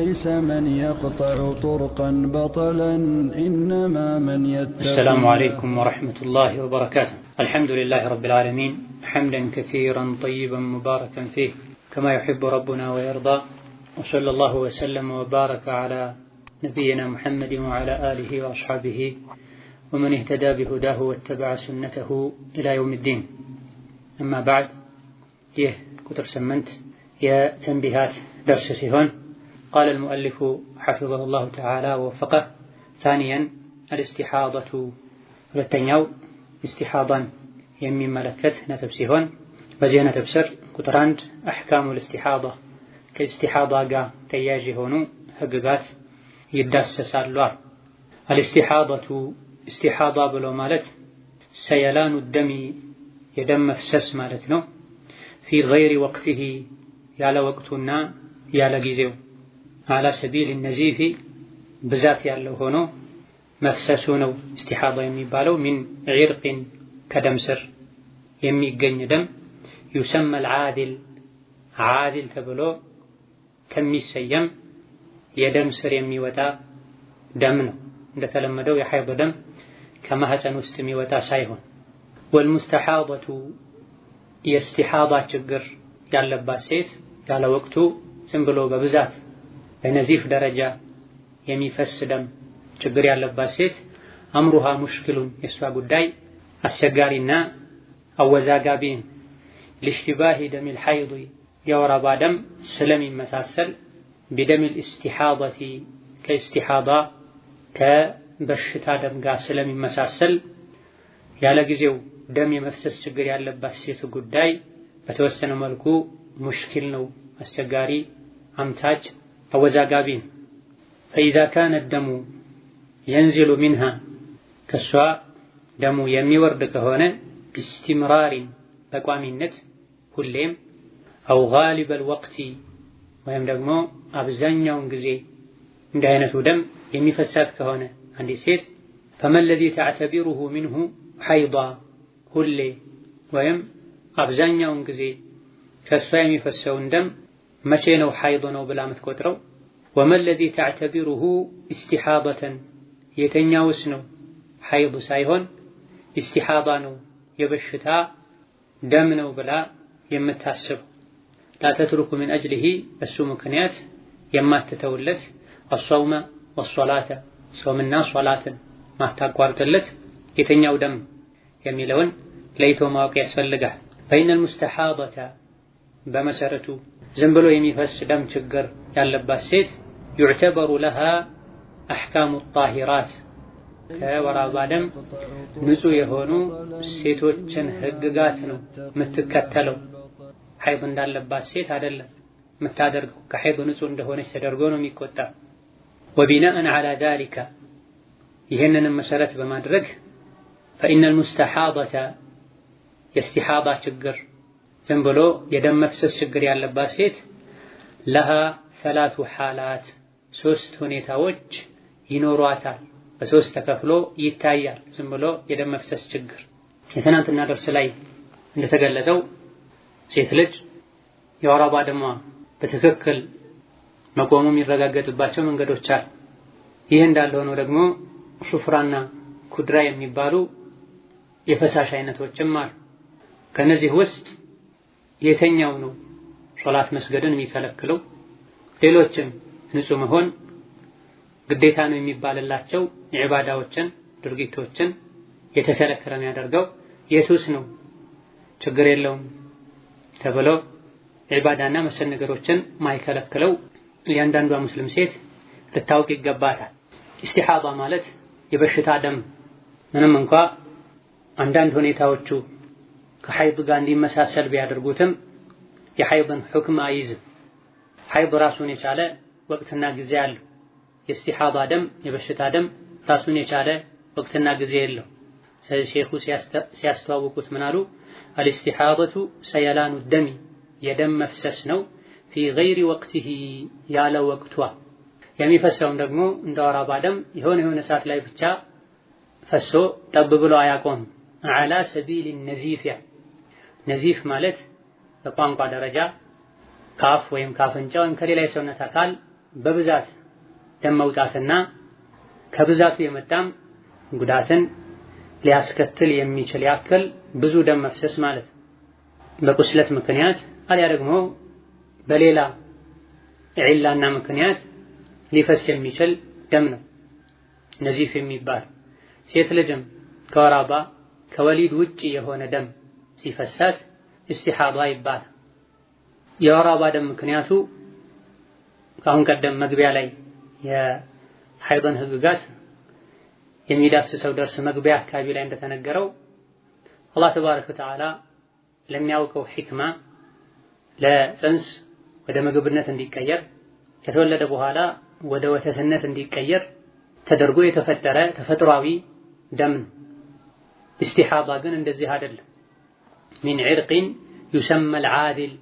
ليس من يقطع طرقا بطلا إنما من يتقي. السلام عليكم ورحمة الله وبركاته. الحمد لله رب العالمين حمدا كثيرا طيبا مباركا فيه كما يحب ربنا ويرضى، وصلى الله وسلم وبارك على نبينا محمد وعلى آله وأصحابه ومن اهتدى بهداه واتبع سنته إلى يوم الدين. أما بعد، كتر سمنت يا تنبيهات درس سيهون. قال المؤلف حفظه الله تعالى ووفقه: ثانيا الاستحاضة، ሁለተኛው استحاضا የሚመለከት ነጥብ ሲሆን በዚህ ነጥብ ስር ቁጥር 1 أحكام الاستحاضة ከእስቲሓዳ ጋር ተያያዥ የሆኑ ህግጋት ይዳሰሳሉ። الاستحاضة استحاضة ብሎ ማለት ሰየላኑ الدم የደም መፍሰስ ማለት ነው። في غير وقته ያለ ወቅቱና ያለ ጊዜው على سبيل النزيف ብዛት ያለው ሆኖ መፍሰሱ ነው استحاضة የሚባለው። من عرق ከደም ስር የሚገኝ ደም يسمى العادل عادل ተብሎ ከሚሰየም የደም ስር የሚወጣ ደም ነው። እንደተለመደው የሐይድ ደም ከማህፀን ውስጥ የሚወጣ ሳይሆን والمستحاضة የእስቲሓዳ ችግር ያለባት ሴት ያለ ወቅቱ ዝም ብሎ በብዛት በነዚፍ ደረጃ የሚፈስ ደም ችግር ያለባት ሴት አምሩሃ ሙሽኪሉን የሷ ጉዳይ አስቸጋሪና አወዛጋቢ لاشتباه دم الحيض የወር አበባ ደም ስለሚመሳሰል بدم الاستحاضة ከእስቲሓዳ ከበሽታ ደም ጋር ስለሚመሳሰል ያለ ጊዜው ደም የመፍሰስ ችግር ያለባት ሴት ጉዳይ በተወሰነ መልኩ ሙሽኪል ነው፣ አስቸጋሪ፣ አምታች፣ አወዛጋቢ። فإذا كان الدم ينزل منها ከሷ ደሙ የሚወርድ ከሆነ باستمرار በቋሚነት ሁሌም أو غالب الوقت ወይም ደግሞ አብዛኛውን ጊዜ እንደ አይነቱ ደም የሚፈሳት ከሆነ አንዲት ሴት فما الذي تعتبره منه حيضا ሁሌ ወይም አብዛኛውን ጊዜ ከሷ የሚፈሰውን ደም መቼ ነው ሐይድ ነው ብላ የምትቆጥረው? وما الذي تعتبره استحاضة የተኛውስ ነው ሐይድ ሳይሆን استحاضة ነው የበሽታ ደም ነው ብላ የምታስብ لا تترك من أجله እሱ ምክንያት የማትተውለት الصوم والصلاة ጾምና ሶላትን ማታቋርጥለት የተኛው ደም የሚለውን ለይቶ ማወቅ ያስፈልጋል። بين المستحاضة በመሰረቱ ዝም ብሎ የሚፈስ ደም ችግር ያለባት ሴት يعتبر لها أحكام الطاهرات ከወር አበባ ደም ንጹህ የሆኑ ሴቶችን ህግጋት ነው የምትከተለው። ሐይድ እንዳለባት ሴት አይደለም የምታደርገው፣ ከሐይድ ንጹህ እንደሆነች ተደርጎ ነው የሚቆጠር። وبناء على ذلك ይህንንም መሰረት በማድረግ فإن المستحاضة የእስቲሓዳ ችግር ዝም ብሎ የደም መፍሰስ ችግር ያለባት ሴት لها ثلاث حالات ሶስት ሁኔታዎች ይኖሯታል። በሶስት ተከፍሎ ይታያል ዝም ብሎ የደም መፍሰስ ችግር። የትናንትና ደርስ ላይ እንደተገለጸው ሴት ልጅ የወር አበባ ደሟ በትክክል መቆሙ የሚረጋገጥባቸው መንገዶች አሉ። ይህ እንዳለ ሆኖ ደግሞ ሱፍራና ኩድራ የሚባሉ የፈሳሽ አይነቶችም አሉ። ከነዚህ ውስጥ የተኛው ነው ሶላት መስገድን የሚከለክለው? ሌሎችም ንጹህ መሆን ግዴታ ነው የሚባልላቸው የዒባዳዎችን ድርጊቶችን የተከለከለ የሚያደርገው የቱስ ነው ችግር የለውም ተብሎ ዒባዳና መሰል ነገሮችን ማይከለክለው እያንዳንዷ ሙስሊም ሴት ልታውቅ ይገባታል። ኢስቲሓዳ ማለት የበሽታ ደም ምንም እንኳ አንዳንድ ሁኔታዎቹ ከሐይድ ጋር እንዲመሳሰል ቢያደርጉትም የሐይድን ሁክም አይዝም። ሐይድ ራሱን የቻለ ወቅትና ጊዜ አለው። የእስቲሓዳ ደም የበሽታ ደም ራሱን የቻለ ወቅትና ጊዜ የለው። ስለዚህ ሼኹ ሲያስተዋውቁት ምን አሉ? الاستحاضة سيلان الدم የደም መፍሰስ ነው في غير وقته ያለ ወቅቷ የሚፈሰው ደግሞ እንደ ወር አበባ ደም የሆነ ሰዓት ላይ ብቻ ፈሶ ጠብ ብሎ አያቆም። على سبيل النزيف ነዚፍ ማለት በቋንቋ ደረጃ ካፍ ወይም ካፍንጫ ወይም ከሌላ የሰውነት አካል በብዛት ደም መውጣትና ከብዛቱ የመጣም ጉዳትን ሊያስከትል የሚችል ያክል ብዙ ደም መፍሰስ ማለት ነው። በቁስለት ምክንያት አልያ ደግሞ በሌላ ዒላና ምክንያት ሊፈስ የሚችል ደም ነው ነዚፍ የሚባል። ሴት ልጅም ከወር አበባ ከወሊድ ውጪ የሆነ ደም ሲፈሳት ኢስቲሓዳ ይባላል። የወር አበባ ደም ምክንያቱ ከአሁን ቀደም መግቢያ ላይ የሐይድን ህግጋት የሚዳስሰው ደርስ መግቢያ አካባቢ ላይ እንደተነገረው አላህ ተባረከ ወተዓላ ለሚያውቀው ሒክማ ለጽንስ ወደ ምግብነት እንዲቀየር ከተወለደ በኋላ ወደ ወተትነት እንዲቀየር ተደርጎ የተፈጠረ ተፈጥሯዊ ደም ነው። ኢስቲሓዳ ግን እንደዚህ አይደለም። ሚን ዒርቅን ዩሰማ አልዓዲል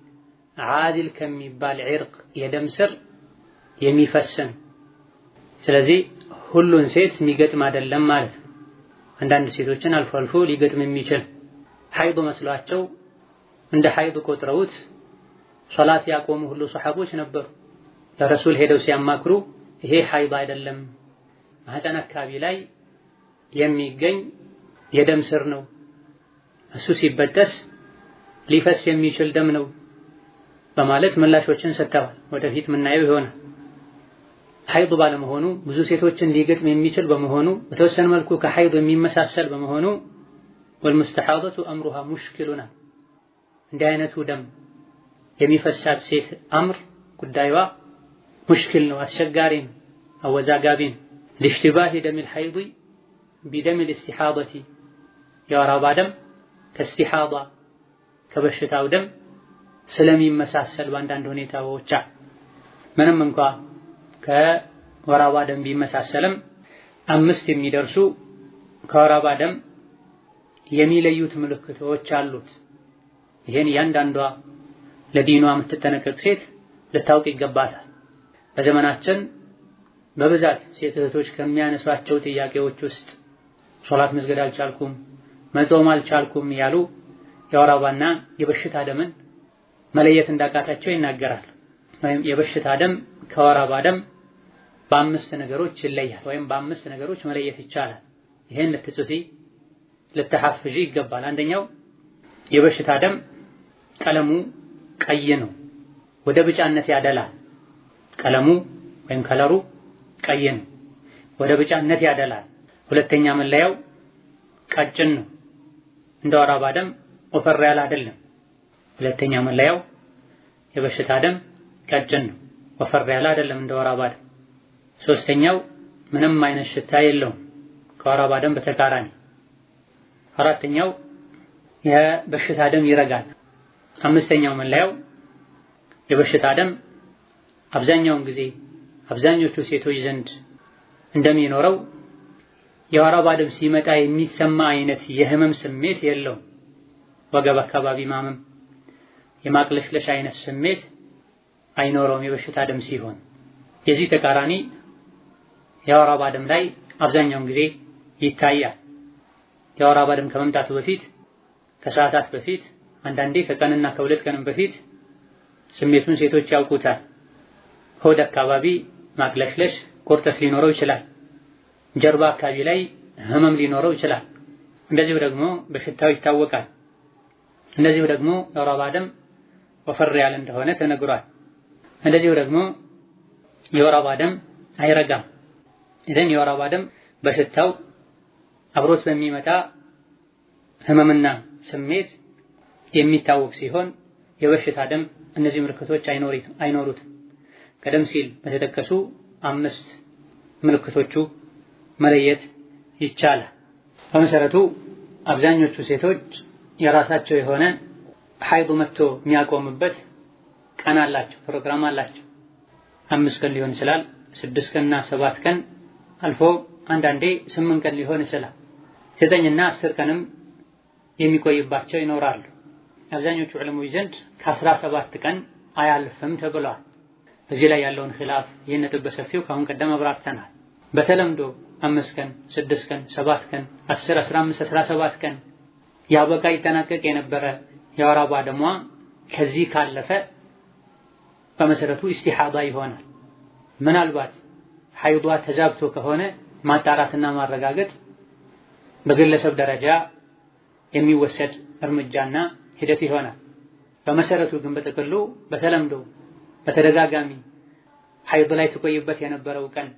ዓዲል ከሚባል ዒርቅ የደም ስር የሚፈስን። ስለዚህ ሁሉን ሴት የሚገጥም አይደለም ማለት ነው። አንዳንድ ሴቶችን አልፎ አልፎ ሊገጥም የሚችል ሐይድ መስሏቸው እንደ ሐይድ ቆጥረውት ሶላት ያቆሙ ሁሉ ሱሐቦች ነበሩ። ለረሱል ሄደው ሲያማክሩ ይሄ ሐይድ አይደለም፣ ማህፀን አካባቢ ላይ የሚገኝ የደም ስር ነው፣ እሱ ሲበጠስ ሊፈስ የሚችል ደም ነው በማለት ምላሾችን ሰጥተዋል። ወደፊት ምናየው ይሆናል። ሐይድ ባለመሆኑ ብዙ ሴቶችን ሊገጥም የሚችል በመሆኑ በተወሰነ መልኩ ከሐይድ የሚመሳሰል በመሆኑ ወልሙስተሓደቱ አምሩሃ ሙሽኪሉና እንዲህ አይነቱ ደም የሚፈሳት ሴት አምር ጉዳዩዋ ሙሽኪል ነው፣ አስቸጋሪ ነው፣ አወዛጋቢ ነው። ሊሽቲባሂ ደሚል ሐይድ ቢደሚል ኢስቲሓደቲ የወር አበባ ደም ከኢስቲሓዳ ከበሽታው ደም ስለሚመሳሰል በአንዳንድ ሁኔታዎች ምንም እንኳ ከወር አበባ ደም ቢመሳሰልም 5 የሚደርሱ ከወር አበባ ደም የሚለዩት ምልክቶች አሉት። ይሄን እያንዳንዷ ለዲኗ የምትጠነቀቅ ሴት ልታውቅ ይገባታል። በዘመናችን በብዛት ሴት እህቶች ከሚያነሷቸው ጥያቄዎች ውስጥ ሶላት መስገድ አልቻልኩም፣ መጾም አልቻልኩም ያሉ የወር አበባና የበሽታ ደምን መለየት እንዳቃታቸው ይናገራል። ወይም የበሽታ ደም ከወር አበባ ደም በ5 ነገሮች ይለያል፣ ወይም በ5 ነገሮች መለየት ይቻላል። ይሄን ልትጽፊ ልትሐፍዢ ይገባል። አንደኛው የበሽታ ደም ቀለሙ ቀይ ነው፣ ወደ ቢጫነት ያደላል። ቀለሙ ወይም ከለሩ ቀይ ነው፣ ወደ ቢጫነት ያደላል። ሁለተኛ መለያው ቀጭን ነው፣ እንደ ወር አበባ ደም ወፈር ያለ አይደለም። ሁለተኛ መለያው የበሽታ ደም ቀጭን ነው፣ ወፈር ያለ አይደለም እንደ ወር አበባ ደም። ሶስተኛው ምንም አይነት ሽታ የለውም፣ ከወር አበባ ደም በተቃራኒ። አራተኛው የበሽታ ደም ይረጋል። አምስተኛው መለያው የበሽታ ደም አብዛኛውን ጊዜ አብዛኞቹ ሴቶች ዘንድ እንደሚኖረው የወር አበባ ደም ሲመጣ የሚሰማ አይነት የህመም ስሜት የለውም። ወገብ አካባቢ ማመም፣ የማቅለሽለሽ አይነት ስሜት አይኖረውም የበሽታ ደም ሲሆን። የዚህ ተቃራኒ የወር አበባ ደም ላይ አብዛኛውን ጊዜ ይታያል። የወር አበባ ደም ከመምጣቱ በፊት ከሰዓታት በፊት አንዳንዴ ከቀንና ከሁለት ቀንም በፊት ስሜቱን ሴቶች ያውቁታል። ሆድ አካባቢ ማቅለሽለሽ፣ ቁርጠት ሊኖረው ይችላል። ጀርባ አካባቢ ላይ ህመም ሊኖረው ይችላል። እንደዚሁ ደግሞ በሽታው ይታወቃል። እንደዚሁ ደግሞ የወር አበባ ደም ወፈር ያለ እንደሆነ ተነግሯል። እንደዚሁ ደግሞ የወር አበባ ደም አይረጋም። ይሄን የወር አበባ ደም በሽታው አብሮት በሚመጣ ህመምና ስሜት የሚታወቅ ሲሆን የበሽታ ደም እነዚህ ምልክቶች አይኖሩትም። ቀደም ሲል በተጠቀሱ 5 ምልክቶቹ መለየት ይቻላል። በመሰረቱ አብዛኞቹ ሴቶች የራሳቸው የሆነ ሐይድ መጥቶ የሚያቆምበት ቀን አላቸው፣ ፕሮግራም አላቸው። 5 ቀን ሊሆን ይችላል፣ 6 ቀንና 7 ቀን አልፎ አንዳንዴ 8 ቀን ሊሆን ይችላል። 9 እና 10 ቀንም የሚቆይባቸው ይኖራሉ። አብዛኞቹ ዑለሞች ዘንድ ከ17 ቀን አያልፍም ተብሏል። እዚህ ላይ ያለውን ኺላፍ ይህን ነጥብ በሰፊው ካሁን ቀደም አብራርተናል። በተለምዶ 5 ቀን፣ 6 ቀን፣ 7 ቀን፣ 10፣ 15፣ 17 ቀን ያበቃ ይጠናቀቅ የነበረ የወር አበባ ደሟ ከዚህ ካለፈ በመሰረቱ ኢስቲሓዳ ይሆናል። ምናልባት ሐይዷ ተዛብቶ ከሆነ ማጣራትና ማረጋገጥ በግለሰብ ደረጃ የሚወሰድ እርምጃና ሂደት ይሆናል። በመሰረቱ ግን በጥቅሉ በተለምዶ በተደጋጋሚ ሐይድ ላይ ትቆይበት የነበረው ቀን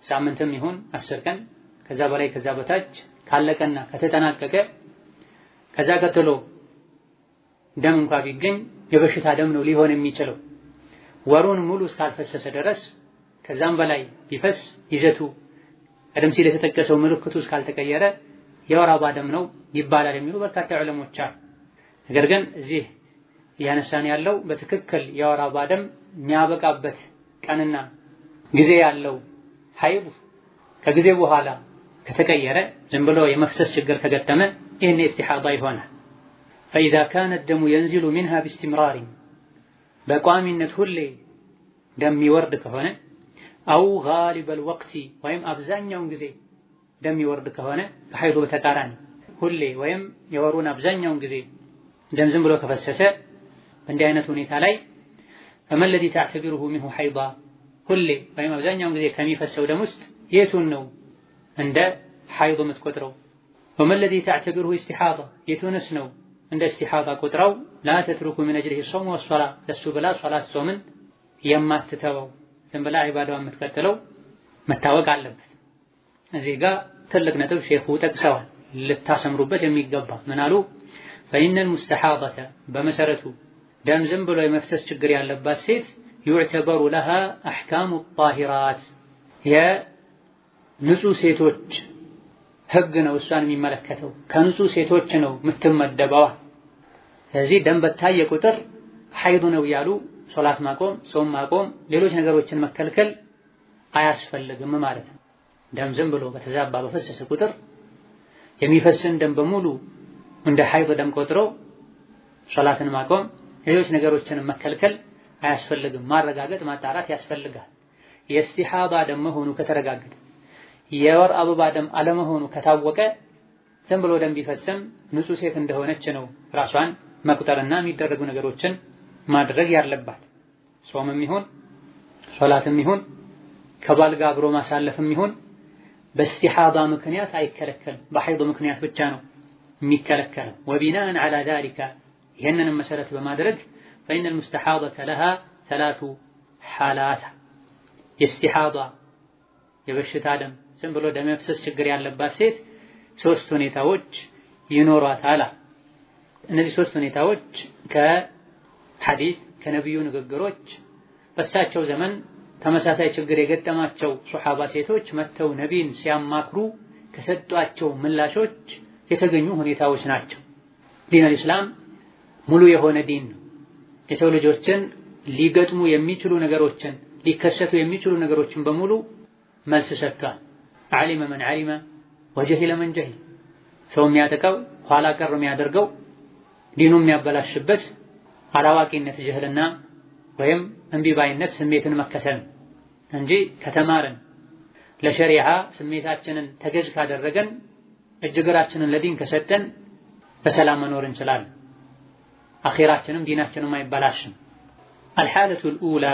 ሳምንትም ይሁን 10 ቀን ከዛ በላይ ከዛ በታች ካለቀና ከተጠናቀቀ ከዛ ቀጥሎ ደም እንኳን ቢገኝ የበሽታ ደም ነው ሊሆን የሚችለው። ወሩን ሙሉ እስካልፈሰሰ ድረስ ከዛም በላይ ቢፈስ ይዘቱ ቀደም ሲል የተጠቀሰው ምልክቱ እስካልተቀየረ የወር አበባ ደም ነው ይባላል የሚሉ በርካታ ዑለሞች አሉ። ነገር ግን እዚህ እያነሳን ያለው በትክክል የወር አበባ ደም የሚያበቃበት ቀንና ጊዜ ያለው ሐይድ ከጊዜ በኋላ ከተቀየረ ዝም ብሎ የመፍሰስ ችግር ከገጠመ ይህን ኢስቲሓዳ ይሆናል። فإذا كان الدم ينزل منها باستمرار በቋሚነት ሁሌ ደም ይወርድ ከሆነ أو غالب الوقت ወይም አብዛኛውን ጊዜ ደም ይወርድ ከሆነ ከሐይዱ በተቃራኒ ሁሌ ወይም የወሩን አብዛኛውን ጊዜ ደም ዝም ብሎ ከፈሰሰ በእንዲህ አይነት ሁኔታ ላይ فما الذي تعتبره منه حيضا ሁሌ ወይም አብዛኛውን ጊዜ ከሚፈሰው ደም ውስጥ የቱን ነው እንደ ሐይድ የምትቆጥረው? وما الذي تعتبره استحاضة የቱንስ ነው እንደ استحاضة ቆጥረው لا تتركوا من أجله الصوم والصلاة ለሱ ብላ ሶላት ጾምን የማትተወው ዝም ብላ ዒባዳዋን የምትቀጥለው መታወቅ አለበት። እዚህ ጋር ትልቅ ነጥብ ሼኹ ጠቅሰዋል ልታሰምሩበት የሚገባ ምን አሉ? فإن المستحاضة በመሰረቱ ደም ዝም ብሎ የመፍሰስ ችግር ያለባት ሴት يعتبر لها أحكام الطاهرات የንጹህ ሴቶች ህግ ነው እሷን የሚመለከተው ከንጹህ ሴቶች ነው የምትመደበው። ስለዚህ ደም በታየ ቁጥር ሐይድ ነው ያሉ ሶላት ማቆም፣ ጾም ማቆም፣ ሌሎች ነገሮችን መከልከል አያስፈልግም ማለት ነው። ደም ዝም ብሎ በተዛባ በፈሰሰ ቁጥር የሚፈስን ደም በሙሉ እንደ ሐይድ ደም ቆጥሮ ሶላትን ማቆም፣ ሌሎች ነገሮችን መከልከል አያስፈልግም። ማረጋገጥ ማጣራት ያስፈልጋል። የኢስቲሓዳ ደም መሆኑ ከተረጋገጠ የወር አበባ ደም አለመሆኑ ከታወቀ ዝም ብሎ ደም ቢፈስም ንጹህ ሴት እንደሆነች ነው ራሷን መቁጠርና የሚደረጉ ነገሮችን ማድረግ ያለባት። ጾምም ይሁን ሶላትም ይሁን ከባል ጋር አብሮ ማሳለፍም ይሁን በኢስቲሓዳ ምክንያት አይከለከልም። በሐይድ ምክንያት ብቻ ነው የሚከለከለው። وبناء على ذلك ይህንን መሰረት በማድረግ فإن المستحاضة لها 3 حالات የኢስቲሓዳ የበሽታ ደም ዝም ብሎ ደም መፍሰስ ችግር ያለባት ሴት 3 ሁኔታዎች ይኖራታል። እነዚህ 3 ሁኔታዎች ከሐዲስ ከነብዩ ንግግሮች በሳቸው ዘመን ተመሳሳይ ችግር የገጠማቸው ሱሐባ ሴቶች መተው ነቢን ሲያማክሩ ከሰጧቸው ምላሾች የተገኙ ሁኔታዎች ናቸው። ዲን አልእስላም ሙሉ የሆነ ዲን ነው። የሰው ልጆችን ሊገጥሙ የሚችሉ ነገሮችን ሊከሰቱ የሚችሉ ነገሮችን በሙሉ መልስ ሰጥቷል። ዓሊመ መን ዓሊመ ወጀሂለ መን ጀሂል። ሰው የሚያጠቃው ኋላ ቀር የሚያደርገው ዲኑ የሚያበላሽበት አላዋቂነት ጀህልና ወይም እንቢባይነት ስሜትን መከተል እንጂ ከተማርን ለሸሪዓ ስሜታችንን ተገዥ ካደረገን እጅግራችንን ለዲን ከሰጠን በሰላም መኖር እንችላለን። አኺራችንም ዲናችንም አይበላሽም። አልሐለቱል ኡላ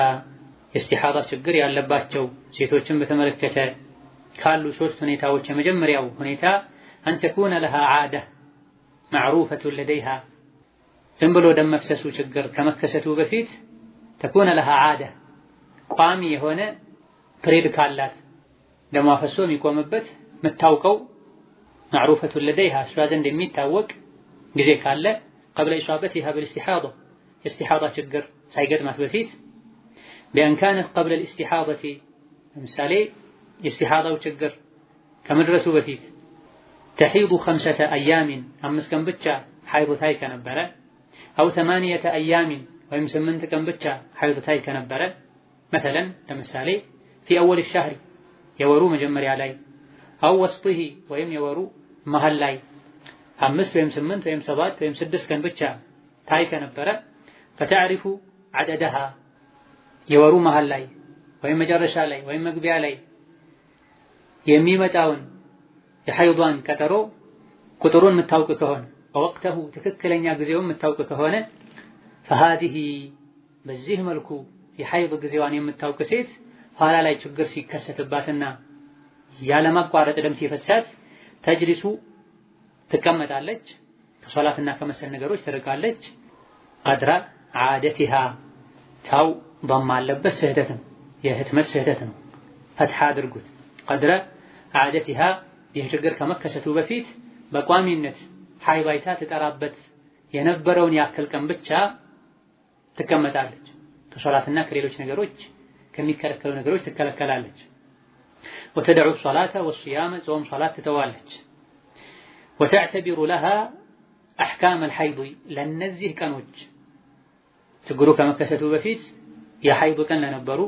የኢስቲሓዳ ችግር ያለባቸው ሴቶችን በተመለከተ ካሉ 3 ሁኔታዎች የመጀመሪያው ሁኔታ أن تكون لها عادة معروفة لديها ዝም ብሎ ደም መፍሰሱ ችግር ከመከሰቱ በፊት تكون لها عادة ቋሚ የሆነ ፕሬድ ካላት ደም ፈሶ የሚቆምበት መታወቀው معروفة لديها እሷ ዘንድ የሚታወቅ ጊዜ ካለ قبل إصابتها بالاستحاضة استحاضة ችግር ሳይገጥማት በፊት بأن كانت قبل الاستحاضة ምሳሌ استحاضة ችግር ከመድረሱ በፊት تحيض 5 أيام 5 ቀን ብቻ ሐይድ ታይ ከነበረ أو 8 أيام ወይም 8 ቀን ብቻ ሐይድ ታይ ከነበረ مثلا ለምሳሌ في أول الشهر የወሩ መጀመሪያ ላይ أو وسطه ወይም የወሩ መሃል ላይ 5 ወይም 8 ወይም 7 ወይም 6 ቀን ብቻ ታይ ከነበረ فتعرف عددها የወሩ መሃል ላይ ወይም መጨረሻ ላይ ወይም መግቢያ ላይ የሚመጣውን የሐይዷን ቀጠሮ ቁጥሩን የምታውቅ ከሆነ በወቅቱ ትክክለኛ ጊዜውን የምታውቅ ከሆነ فهذه በዚህ መልኩ የሐይድ ጊዜዋን የምታውቅ ሴት ኋላ ላይ ችግር ሲከሰትባትና ያለማቋረጥ ደም ሲፈሳት ተጅሊሱ ትቀመጣለች፣ ከሶላትና ከመሰል ነገሮች ትርቃለች። ቀድረ ዓደቲሃ ታው ضم አለበት ስህተት ነው፣ የህትመት ስህተት ነው። ፈትሐ አድርጉት። ቀድረ ዓደቲሃ ይህ ችግር ከመከሰቱ በፊት በቋሚነት ሐይባይታ ትጠራበት የነበረውን ያክል ቀን ብቻ ትቀመጣለች። ከሶላትና ከሌሎች ነገሮች ከሚከለከሉ ነገሮች ትከለከላለች። ወተደዑ ሶላተ ወሲያመ ጾም ሶላት ትተዋለች። ወተዕተቢሩ ለሃ አሕካም አልሐይድ ለነዚህ ቀኖች ችግሩ ከመከሰቱ በፊት የሐይድ ቀን ለነበሩ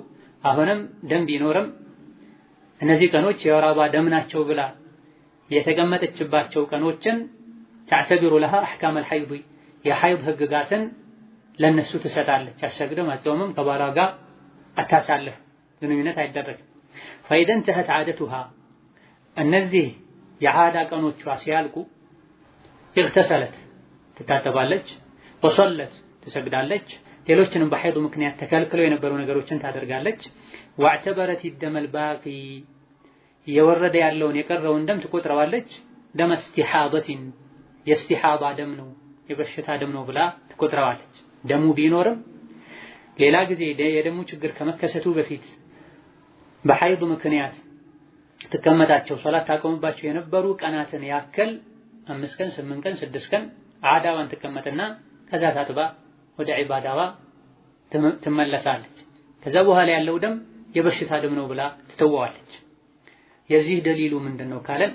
አሁንም ደም ቢኖርም እነዚህ ቀኖች የወር አበባ ደም ናቸው ብላ የተቀመጠችባቸው ቀኖችን ተዕተቢሩ ለሃ አሕካም አልሐይድ የሐይድ ህግጋትን ለነሱ ትሰጣለች። አትሰግድም፣ አትጾምም፣ ከባሏ ጋር አታሳልፍ፣ ግንኙነት አይደረግም። ፈኢዛ እንተሀት ዓደቱሃ እነዚህ የዓዳ ቀኖቿ ሲያልቁ እግተሰለት ትታጠባለች፣ ወሰለት ትሰግዳለች፣ ሌሎችንም በሐይድ ምክንያት ተከልክለው የነበሩ ነገሮችን ታደርጋለች። ወአዕተበረት ደመል ባቂ የወረደ ያለውን የቀረውን ደም ትቆጥረዋለች። ደም እስቲሓደቲን የእስቲሓዳ ደም ነው የበሽታ ደም ነው ብላ ትቆጥረዋለች። ደሙ ቢኖርም ሌላ ጊዜ የደሙ ችግር ከመከሰቱ በፊት በሐይድ ምክንያት ትቀመጣቸው ሶላት ታቆምባቸው የነበሩ ቀናትን ያክል 5 ቀን 8 ቀን 6 ቀን ዓዳዋን ትቀመጥና ከዛ ታጥባ ወደ ዒባዳዋ ትመለሳለች። ከዛ በኋላ ያለው ደም የበሽታ ደም ነው ብላ ትተወዋለች። የዚህ ደሊሉ ምንድነው ካለን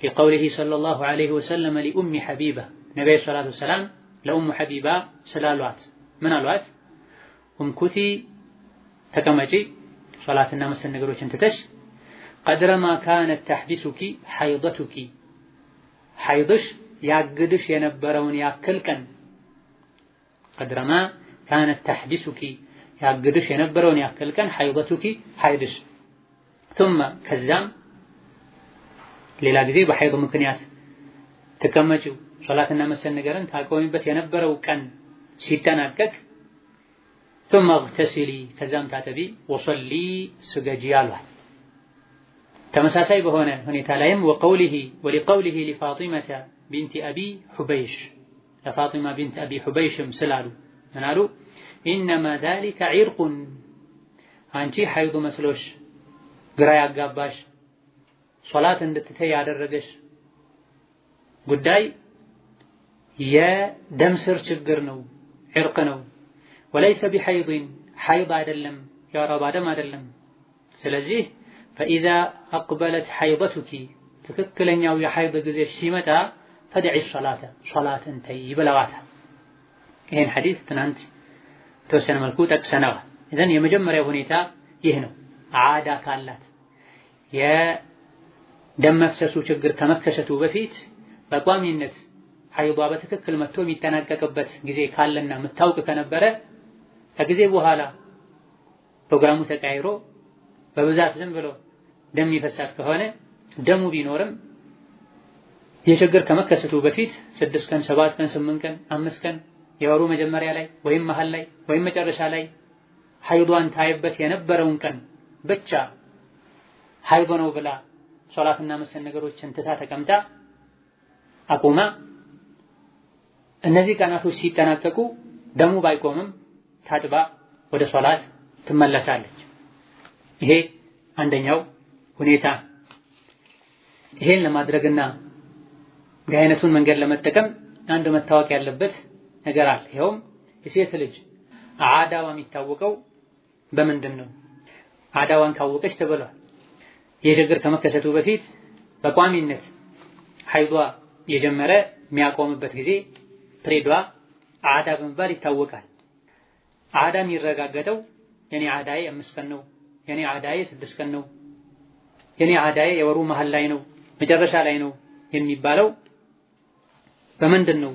ሊቀውሊሂ ሰለላሁ ዐለይሂ ወሰለም ሊኡሚ ሐቢባ ነብዩ ሰለላሁ ዐለይሂ ወሰለም ለኡሙ ሐቢባ ስላሏት ምን አሏት? ኡምኩቲ ተቀመጪ ሶላትና መሰል ነገሮችን ትተሽ ቀድረማ ካነት ተሕቢሱኪ ሐይደቱኪ ሐይድሽ ያግድሽ የነበረውን ያክል ቀን ቀድረማ ካነት ተሕቢሱኪ ያግድሽ የነበረውን ያክል ቀን ሐይደቱኪ ሐይድሽ ثم ከዛም ሌላ ጊዜ በሐይድ ምክንያት ተቀመጪው ሶላትና መሰል ነገርን ታቆሚበት የነበረው ቀን ሲጠናቀቅ ثم اغتسلي ከዛም ታጠቢ ወሰሊ ስገጂ አሏት። ተመሳሳይ በሆነ ሁኔታ ላይም ወሊቀውሊሂ ሊፋጢመተ ቢንት አቢ ሑበይሽ ለፋጢማ ቢንት አቢ ሑበይሽም ስላሉ ምን አሉ? ኢነማ ዛሊከ ዒርቁን አንቺ ሐይድ መስሎሽ ግራ ያጋባሽ ሶላት እንድትተይ ያደረገሽ ጉዳይ የደም ስር ችግር ነው፣ ዒርቅ ነው። ወለይሰ ቢሐይድን ሐይድ አይደለም፣ የወር አበባ ደም አይደለም። ስለዚህ ፈኢዛ አቅበለት ሐይደቱኪ ትክክለኛው የሐይድ ጊዜሽ ሲመጣ ፈድዒ ሶላተ ሶላትን ተይ ብለዋታል። ይህን ሐዲስ ትናንት የተወሰነ መልኩ ጠቅሰነዋል። ኢዘን የመጀመሪያው ሁኔታ ይህ ነው። ዓዳ ካላት የደም መፍሰሱ ችግር ከመከሰቱ በፊት በቋሚነት ሐይዷ በትክክል መጥቶ የሚጠናቀቅበት ጊዜ ካለና የምታውቅ ከነበረ ከጊዜ በኋላ ፕሮግራሙ ተቀይሮ በብዛት ዝም ብሎ ደም ይፈሳት ከሆነ ደሙ ቢኖርም የችግር ከመከሰቱ በፊት 6 ቀን 7 ቀን 8 ቀን 5 ቀን የወሩ መጀመሪያ ላይ ወይም መሃል ላይ ወይም መጨረሻ ላይ ሐይዷን ታይበት የነበረውን ቀን ብቻ ሐይድ ነው ብላ ሶላትና መሰል ነገሮችን ትታ ተቀምጣ አቁማ እነዚህ ቀናቶች ሲጠናቀቁ ደሙ ባይቆምም ታጥባ ወደ ሶላት ትመለሳለች። ይሄ አንደኛው ሁኔታ። ይሄን ለማድረግና እንዲህ አይነቱን መንገድ ለመጠቀም አንድ መታወቅ ያለበት ነገር አለ። ይኸውም የሴት ልጅ ዓዳዋ የሚታወቀው በምንድን ነው? ዓዳዋን ካወቀች ተብሏል ይህ ችግር ከመከሰቱ በፊት በቋሚነት ሐይዷ የጀመረ የሚያቆምበት ጊዜ ፕሬዷ ዓዳ በመባል ይታወቃል። ዓዳ የሚረጋገጠው የኔ ዓዳዬ 5 ቀን ነው፣ የኔ ዓዳዬ 6 ቀን ነው፣ የኔ ዓዳዬ የወሩ መሃል ላይ ነው፣ መጨረሻ ላይ ነው የሚባለው በምንድን ነው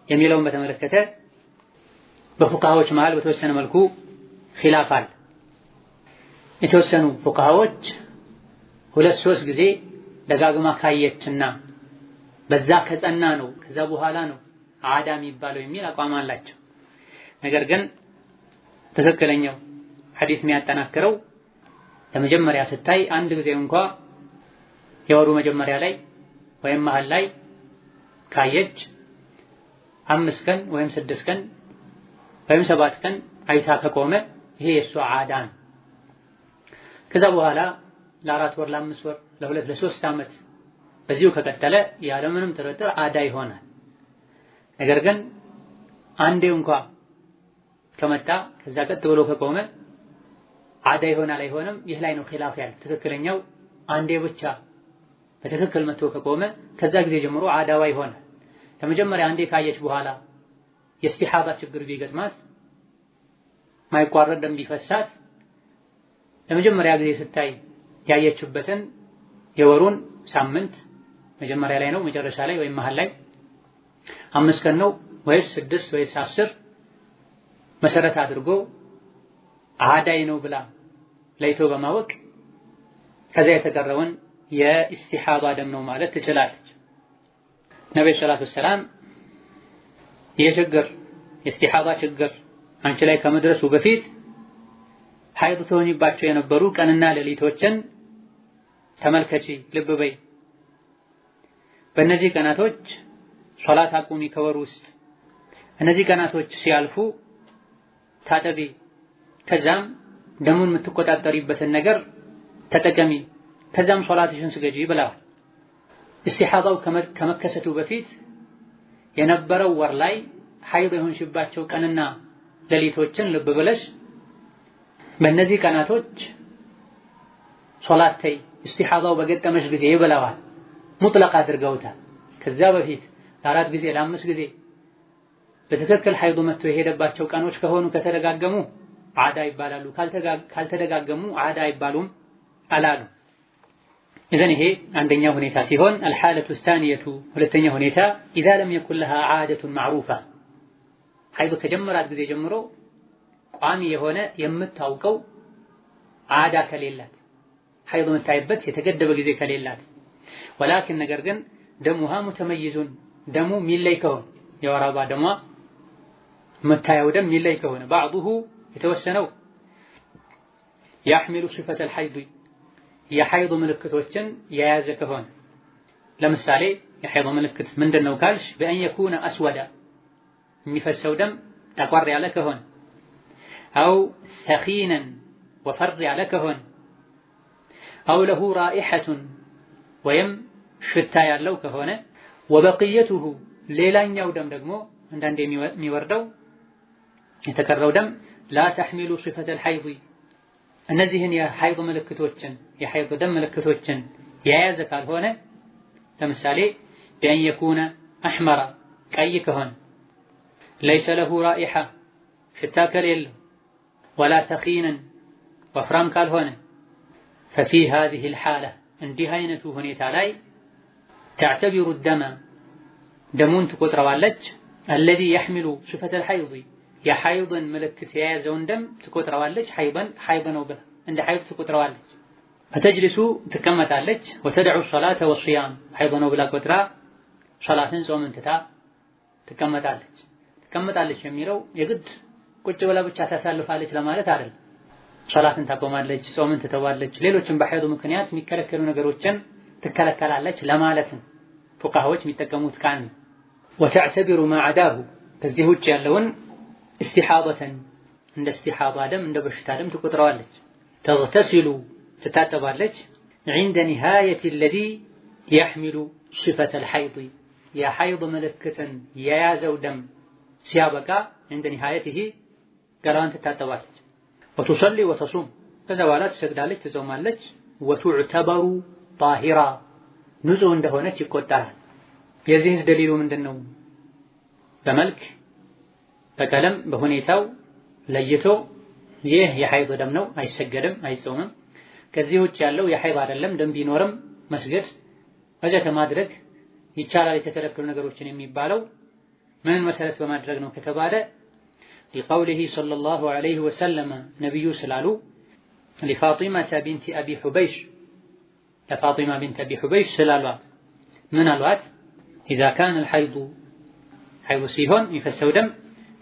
የሚለውን በተመለከተ በፉቃሃዎች መሃል በተወሰነ መልኩ ኺላፍ አለ። የተወሰኑ ፉቃሃዎች 2-3 ጊዜ ደጋግማ ካየችና በዛ ከጸና ነው ከዛ በኋላ ነው ዓዳ የሚባለው የሚል አቋም አላቸው። ነገር ግን ትክክለኛው ሐዲስ የሚያጠናክረው ለመጀመሪያ ስታይ አንድ ጊዜ እንኳን የወሩ መጀመሪያ ላይ ወይም መሃል ላይ ካየች 5 ቀን ወይም 6 ቀን ወይም 7 ቀን አይታ ከቆመ ይሄ የሷ ዓዳ ነው። ከዛ በኋላ ለ4 ወር ለ5 ወር ለ2 ለ3 ዓመት በዚሁ ከቀጠለ ያለምንም ጥርጥር ዓዳ ይሆናል። ነገር ግን አንዴ እንኳን ከመጣ ከዛ ቀጥ ብሎ ከቆመ ዓዳ ይሆናል አይሆንም፣ ይህ ላይ ነው ኺላፍ ያለው። ትክክለኛው አንዴ ብቻ በትክክል መጥቶ ከቆመ ከዛ ጊዜ ጀምሮ ዓዳዋ ይሆናል። ለመጀመሪያ አንዴ ካየች በኋላ የኢስቲሓባ ችግር ቢገጥማት ማይቋረጥ ደም ቢፈሳት ለመጀመሪያ ጊዜ ስታይ ያየችበትን የወሩን ሳምንት መጀመሪያ ላይ ነው መጨረሻ ላይ ወይም መሃል ላይ 5 ቀን ነው ወይስ 6 ወይስ 10 መሰረት አድርጎ ዓዳይ ነው ብላ ለይቶ በማወቅ ከዛ የተቀረውን የኢስቲሓባ ደም ነው ማለት ትችላለች። ነብዩ ሰለላሁ ዐለይሂ ወሰለም የኢስቲሓባ ችግር አንቺ ላይ ከመድረሱ በፊት ሐይድ ትሆኚባቸው የነበሩ ቀንና ሌሊቶችን ተመልከቺ፣ ልብ በይ። በእነዚህ ቀናቶች ሶላት አቁሚ ከወሩ ውስጥ። እነዚህ ቀናቶች ሲያልፉ ታጠቢ፣ ከዛም ደሙን የምትቆጣጠሪበትን ነገር ተጠቀሚ፣ ከዛም ሶላትሽን ስገጂ ብለዋል። ኢስቲሓባው ከመከሰቱ በፊት የነበረው ወር ላይ ሐይድ የሆንሽባቸው ቀንና ሌሊቶችን ልብ ብለሽ በእነዚህ ቀናቶች ሶላት ተይ ኢስቲሓባው በገጠመሽ ጊዜ ብለዋል። ሙጥለቅ አድርገውታል። ከዛ በፊት ለ4 ጊዜ ለ5 ጊዜ በትክክል ሐይዱ መጥቶ የሄደባቸው ቀኖች ከሆኑ ከተደጋገሙ ዓዳ ይባላሉ፣ ካልተደጋገሙ ዓዳ አይባሉም አላሉ። إذن ይሄ አንደኛው ሁኔታ ሲሆን الحالة الثانية ሁለተኛ ሁኔታ إذا لم يكن لها عادة معروفة ሐይዱ ከጀመራት ጊዜ ጀምሮ ቋሚ የሆነ የምታውቀው ዓዳ ከሌላት ሐይዱ መታይበት የተገደበ ጊዜ ከሌላት ولكن ነገር ግን ደሙሃ ሙተመይዙን ደሙ ሚለይ ከሆነ የወር አበባ ደሟ መታየው ደም ሚለይ ከሆነ بعضه የተወሰነው يحمل صفة الحيض የሐይድ ምልክቶችን የያዘ ከሆነ ለምሳሌ የሐይድ ምልክት ምንድነው ካልሽ በእን يكون أسودا የሚፈሰው ደም ጠቋር ያለ ከሆነ أو ثخينا وفر ያለ ከሆነ أو له رائحة ወይም ሽታ ያለው ከሆነ وبقيته ሌላኛው ደም ደግሞ አንዳንዴ የሚወርደው የተቀረው ደም لا تحمل صفة الحيض እነዚህን የሐይድ ምልክቶችን የሐይድ ደም ምልክቶችን የያዘ ካልሆነ ለምሳሌ በእን يكون أحمر ቀይ ከሆነ ليس له رائحة ሽታ ከሌለው ولا ثخينا ወፍራም ካልሆነ ففي هذه الحالة እንዲህ አይነቱ ሁኔታ ላይ تعتبر الدم ደሙን ትቆጥረዋለች الذي يحمل صفة الحيض የሐይድን ምልክት የያዘውን ደም ትቆጥረዋለች ሐይድ ነው ብላ እንደ ሐይድ ትቆጥረዋለች فتجلس ትቀመጣለች وتدع الصلاة والصيام ሐይድ ነው ብላ ቆጥራ ሶላትን ጾምን ትታ ትቀመጣለች የሚለው የግድ ቁጭ ብላ ብቻ ታሳልፋለች ለማለት አይደለም። ሶላትን ታቆማለች፣ ጾምን ትተዋለች፣ ሌሎችም በሐይድ ምክንያት የሚከለከሉ ነገሮችን ትከለከላለች ለማለት ነው ፉቃሃዎች የሚጠቀሙት ቃል ነው። وتعتبر ما عداه ከዚህ ውጭ ያለውን استحاضة እንደ استحاضة ደም እንደ በሽታ ደም ትቆጥረዋለች። تغتسل ትታጠባለች عند نهاية الذي يحمل صفة الحيض የሐይድ ምልክትን የያዘው ደም ሲያበቃ عند نهايته ገላዋን ትታጠባለች። وتصلي وتصوم ከዛ በኋላ ትሰግዳለች፣ ትጾማለች። وتعتبر طاهرة ንጹህ እንደሆነች ይቆጠራል። የዚህስ ደሊሉ ምንድነው? በመልክ በቀለም በሁኔታው ለይቶ ይህ የሐይድ ደም ነው አይሰገድም አይጾምም፣ ከዚህ ውጭ ያለው የሐይድ አይደለም ደም ቢኖርም መስገድ ወዘተ ማድረግ ይቻላል የተከለከሉ ነገሮችን የሚባለው ምን መሰረት በማድረግ ነው ከተባለ لقوله صلى الله عليه وسلم نبي سلالو لفاطمة بنت أبي حبيش لفاطمة بنت أبي حبيش سلالوات من الوات إذا كان الحيض حيض سيهون يفسو دم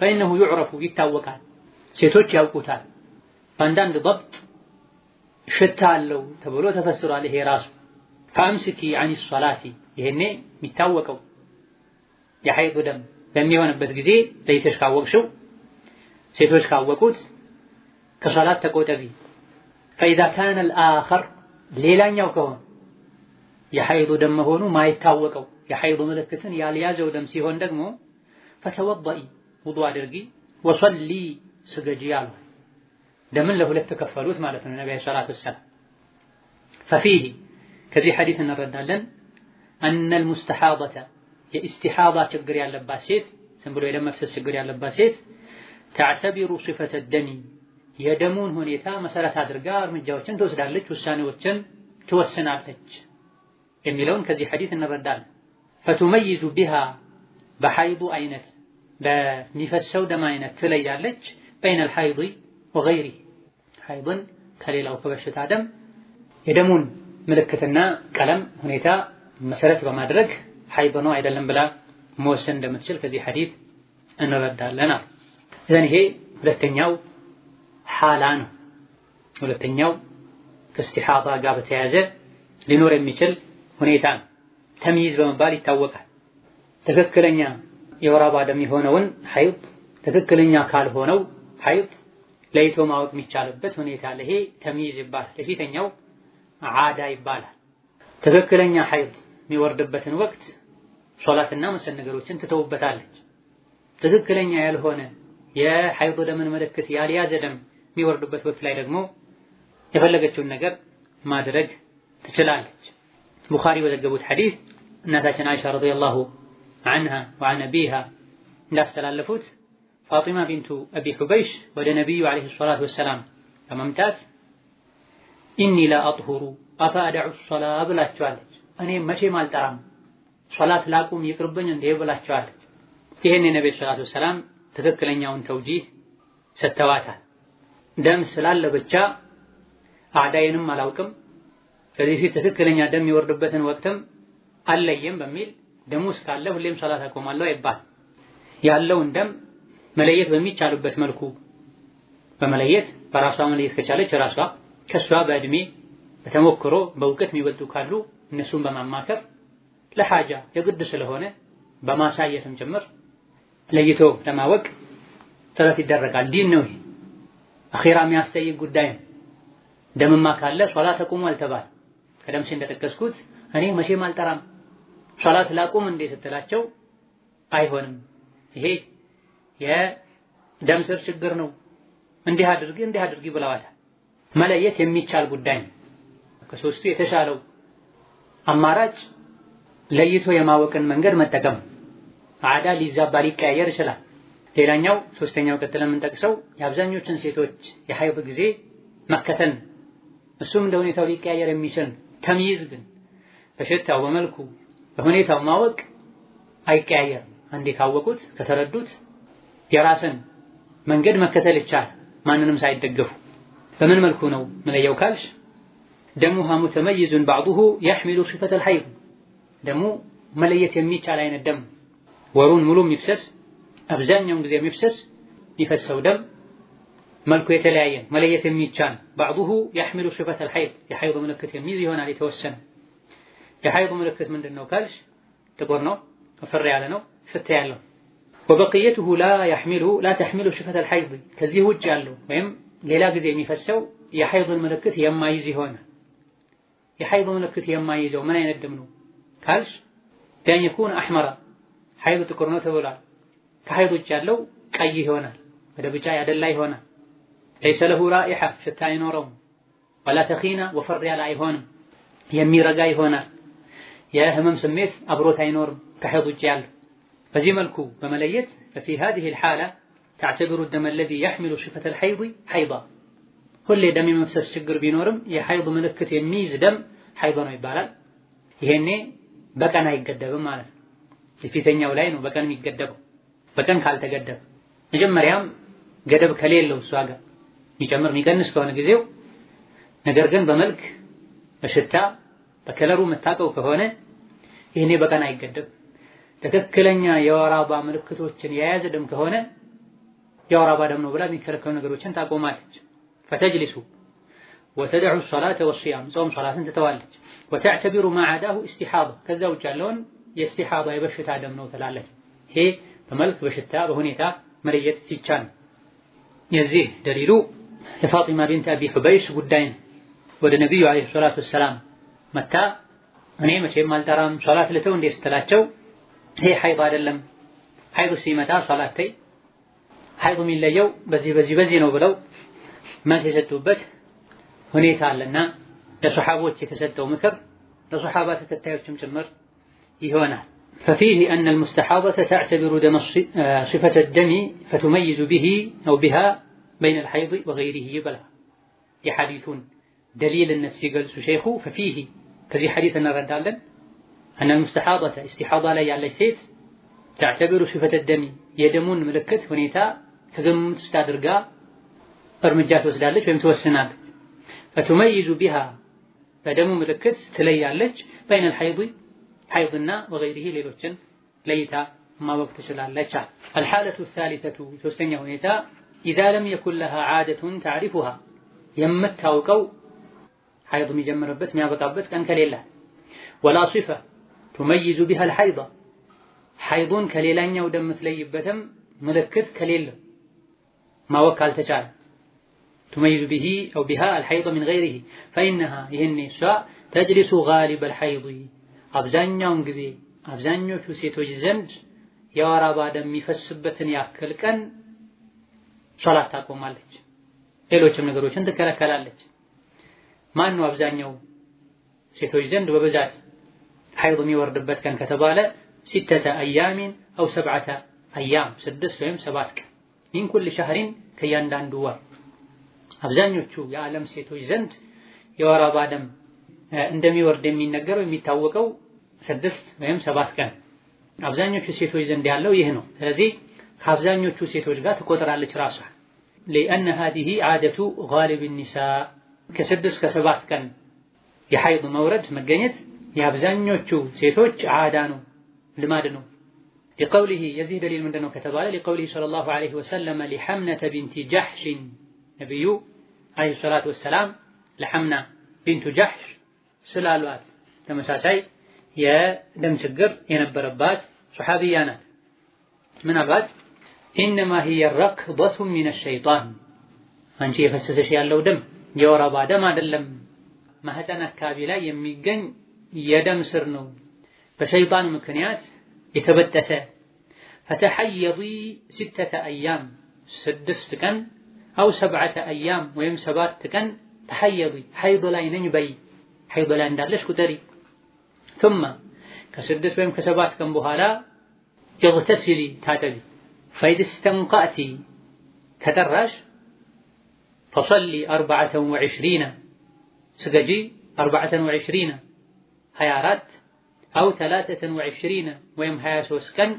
فإنه يعرف يتاوقع سيتوش يوقوتال فاندام ضبط ሽታ አለው ተብሎ ተፈስሯል። ይሄ ራሱ ፈአምስኪ አኒ ሶላቲ ይሄኔ የሚታወቀው የሐይድ ደም በሚሆንበት ጊዜ ለይተሽ ካወቅሽው ሴቶች ካወቁት ከሶላት ተቆጠቢ። ፈኢዛ ካነ አልአኸር ሌላኛው ከሆነ የሐይድ ደም መሆኑ ማይታወቀው የሐይድ ምልክትን ያልያዘው ደም ሲሆን ደግሞ ፈተወضኢ ውዱእ አድርጊ ወሰሊ ስገጂ አሉ። ደምን ለሁለት ተከፈሉት ማለት ነው ነብዩ ሰለላሁ ዐለይሂ ወሰለም። ففيه ከዚህ ሐዲስ እንረዳለን أن المستحاضة የኢስቲሓዳ ችግር ያለባት ሴት ዝም ብሎ የደም መፍሰስ ችግር ያለባት ሴት تعتبر صفة الدم የደሙን ሁኔታ መሰረት አድርጋ እርምጃዎችን ትወስዳለች፣ ውሳኔዎችን ትወስናለች የሚለውን ከዚህ ሐዲስ እንረዳለን። فتميز بها በሐይዱ አይነት በሚፈሰው ደም አይነት ትለያለች بين الحيض وغيره ሐይድን ከሌላው ከበሽታ ደም የደሙን ምልክትና ቀለም ሁኔታ መሰረት በማድረግ ሐይድ ነው አይደለም ብላ መወሰን እንደምትችል ከዚህ ሐዲስ እንረዳለን። ይሄ ሁለተኛው ሐላ ነው። ሁለተኛው ከኢስቲሓዳ ጋር በተያያዘ ሊኖር የሚችል ሁኔታ ነው። ተምይዝ በመባል ይታወቃል። ትክክለኛ የወር አበባ ደም የሆነውን ሐይድ ትክክለኛ ካልሆነው ሐይድ ለይቶ ማወቅ የሚቻልበት ሁኔታ አለ። ይሄ ተምይዝ ይባላል። የፊተኛው ዓዳ ይባላል። ትክክለኛ ሐይድ የሚወርድበትን ወቅት ሶላትና መሰል ነገሮችን ትተውበታለች። ትክክለኛ ያልሆነ የሐይድ ደምን ምልክት ያልያዘ ደም የሚወርድበት ወቅት ላይ ደግሞ የፈለገችውን ነገር ማድረግ ትችላለች። ቡኻሪ በዘገቡት ሐዲስ እናታችን አይሻ ረዲየላሁ ዐንሃ ወዐን አቢሃ እንዳስተላለፉት ፋጢማ ቢንቱ አቢ ሑበይሽ ወደ ነብዩ አለይሂ ሰላቱ ወሰላም በመምጣት ኢኒ ላ አጥሁሩ አፋ አድዑ ሶላህ ብላቸዋለች። እኔ መቼም አልጠራም ሶላት ላቁም ይቅርብኝ እንዴ ብላቸዋለች። ይሄን የነብዩ ሰለላሁ ዐለይሂ ወሰለም ትክክለኛውን ተውጂህ ሰጥተዋታል። ደም ስላለ ብቻ አዳይንም አላውቅም ከዚህ ፊት ትክክለኛ ደም የሚወርድበትን ወቅትም አለየም በሚል ደሙ እስካለ ሁሌም ሶላት አቆማለሁ አይባል። ያለውን ደም መለየት በሚቻልበት መልኩ በመለየት በራሷ መለየት ከቻለች ራሷ ከሷ በእድሜ በተሞክሮ በእውቀት የሚበልጡ ካሉ እነሱን በማማከር ለሐጃ የግድ ስለሆነ በማሳየትም ጭምር ለይቶ ለማወቅ ጥረት ይደረጋል። ዲን ነው ይሄ። አኺራ የሚያስጠይቅ ጉዳይ ነው። ደምማ ካለ ሶላት አቁሙ አልተባለ። ቀደም ሲል እንደጠቀስኩት እኔ መቼም አልጠራም ሶላት ላቁም እንዴ ስትላቸው አይሆንም ይሄ የደም ስር ችግር ነው እንዲህ አድርጊ ብለዋል። መለየት የሚቻል ጉዳይ ነው። ከሶስቱ የተሻለው አማራጭ ለይቶ የማወቅን መንገድ መጠቀም። ዓዳ ሊዛባ ሊቀያየር ይችላል። ሌላኛው ሶስተኛው ቀጥለን የምንጠቅሰው የአብዛኞችን ሴቶች የሐይድ ጊዜ መከተል እሱም እንደ ሁኔታው ሊቀያየር የሚችል ተምይዝ ግን በሽታው በመልኩ በሁኔታው ማወቅ አይቀያየርም። አንዴ ካወቁት ከተረዱት የራስን መንገድ መከተል ይቻላል ማንንም ሳይደገፉ። በምን መልኩ ነው መለየው ካልሽ ደሙሃ ሙተመይዙን بعضه يحمل صفة الحيض ደሙ መለየት የሚቻል አይነት ደም ወሩን ሙሉ የሚፈስ አብዛኛውን ጊዜ የሚፈሰው ደም መልኩ የተለያየ መለየት የሚቻል بعضه يحمل صفة الحيض የሐይድ ምልክት የሚይዝ ይሆናል የተወሰነ። የሐይድ ምልክት ምንድነው ካልሽ ጥቁር ነው ወፈር ያለ ነው ሽታ ያለው وبقيته لا تحمل صفة الحيض ከዚህ ውጭ ያለው ወይም ሌላ ጊዜ የሚፈሰው የሐይድ ምልክት የማይዝ ይሆናል። የሐይድ ምልክት የማይዘው ምን አይነት ደም ነው ካልሽ ያን يكون احمر ሐይድ ጥቁር ነው ተብሏል። ከሐይድ ውጭ ያለው ቀይ ይሆናል ወደ ቢጫ ያደላ ይሆናል። ليس له رائحة ሽታ አይኖረውም። ولا تخين ወፈር ያለ አይሆንም የሚረጋ ይሆናል። የህመም ስሜት አብሮት አይኖርም ከሐይድ ውጭ ያለው። በዚህ መልኩ በመለየት ففي هذه الحالة تعتبر الدم الذي يحمل صفة الحيض حيضا ሁሌ ደም የመፍሰስ ችግር ቢኖርም የሐይድ ምልክት የሚይዝ ደም ሐይድ ነው ይባላል። ይሄኔ በቀን አይገደብም ማለት ነው። የፊተኛው ላይ ነው በቀን የሚገደበው። በቀን ካልተገደበ መጀመሪያም ገደብ ከሌለው እሷ ጋር የሚጨምር የሚቀንስ ከሆነ ጊዜው ነገር ግን በመልክ በሽታ በከለሩ መታቀው ከሆነ ይሄኔ በቀን አይገደብ። ትክክለኛ የወር አበባ ምልክቶችን የያዘ ደም ከሆነ የወር አበባ ደም ነው ብላ የሚከለከሉ ነገሮችን ታቆማለች። فتجلس ወተደዑ الصلاة والصيام ጾም ሶላትን ትተዋለች። ወተዕተቢሩ ما عداه استحاضة ከዛ ውጭ ያለውን የእስቲሓዳ የበሽታ ደም ነው ትላለች። ይሄ በመልክ በሽታ በሁኔታ መለየት ሲቻል የዚህ ደሊሉ የፋጢማ ቢንት አቢ ሑበይሽ ጉዳይ ነው። ወደ ነብዩ አለይሂ ሰላቱ ወሰላም መታ እኔ መቼም አልጠራም ሶላት ልተው እንዴ ስትላቸው ይሄ ሐይድ አይደለም፣ ሐይድ ሲመጣ ሶላት ተይ፣ ሐይድ የሚለየው በዚህ ነው ብለው መልስ የሰጡበት ሁኔታ አለና ለሱሐቦች የተሰጠው ምክር ለሱሐባ ተከታዮችም ጭምር ይሆናል። ففيه أن المستحاضة تعتبر صفة الدم فتميز به أو بها بين الحيض وغيره بلا يحديثون دليل النفس قال شيخ ففيه كذي حديث نرد أن المستحاضة استحاضة لا يعلى سيت تعتبر صفة الدم يدمون ملكت ونيتا تقوم تستدرقا ارمجات وسدالج ويمتوسنات فتميز بها فدم ملكت تليالج بين الحيض حيضنا وغيره ليلوچن ليتا ما وقت شلالچ الحالة الثالثة ثلاثኛ ሁኔታ إذا لم يكن لها عادة تعرفها የምታውቀው حيض የሚጀምርበት የሚያበቃበት ቀን ከሌለ ولا صفة تميز بها الحيض حيضን ከሌላኛው ደም የምትለይበትም ምልክት ከሌለ ማወቅ ካልተቻለ تميز به أو بها الحيض من غيره فإنها ይህን تجلس غالب الحيض አብዛኛውን ጊዜ አብዛኞቹ ሴቶች ዘንድ የወር አበባ ደም የሚፈስበትን ያክል ቀን ሶላት ታቆማለች፣ ሌሎችም ነገሮችን ትከለከላለች። ማን ነው አብዛኛው ሴቶች ዘንድ በብዛት ሐይድ የሚወርድበት ቀን ከተባለ 6 أيام أو 7 أيام 6 ወይም 7 ቀን من كل شهر ከያንዳንዱ ወር አብዛኞቹ የዓለም ሴቶች ዘንድ የወር አበባ ደም እንደሚወርድ የሚነገረው የሚታወቀው 6 ወይም 7 ቀን አብዛኞቹ ሴቶች ዘንድ ያለው ይህ ነው። ስለዚህ ከአብዛኞቹ ሴቶች ጋር ትቆጥራለች ራሷ لأن هذه عادة غالب النساء ከ6 ከ7 ቀን የሐይድ መውረድ መገኘት የአብዛኞቹ ሴቶች ዓዳ ነው፣ ልማድ ነው። لقوله يزيد دليل ምንድነው ከተባለ لقوله صلى الله عليه وسلم لحمنة بنت جحش ነብዩ عليه الصلاة والسلام لحمنة بنت جحش ስላሏት ተመሳሳይ የደም ችግር የነበረባት ሱሐቢያ ናት። ምን አሏት? إنما هي ركضة من الشيطان አንቺ የፈሰሰሽ ያለው ደም የወር አበባ ደም አይደለም፣ ማህፀን አካባቢ ላይ የሚገኝ የደም ስር ነው፣ በሸይጣን ምክንያት የተበጠሰ فتحيضي 6 أيام 6 ቀን أو 7 أيام ወይም 7 ቀን ተሐየضي ሐይድ ላይ ነኝ በይ ሐይድ ላይ እንዳለሽ ቁጠሪ ثم ከ6 ወይም ከ7 ቀን በኋላ اغتسلي ታጠቢ فإذا استنقأت ከጠራሽ فصلي 24 ስገጂ 24 24 أو 23 ወይም 23 ቀን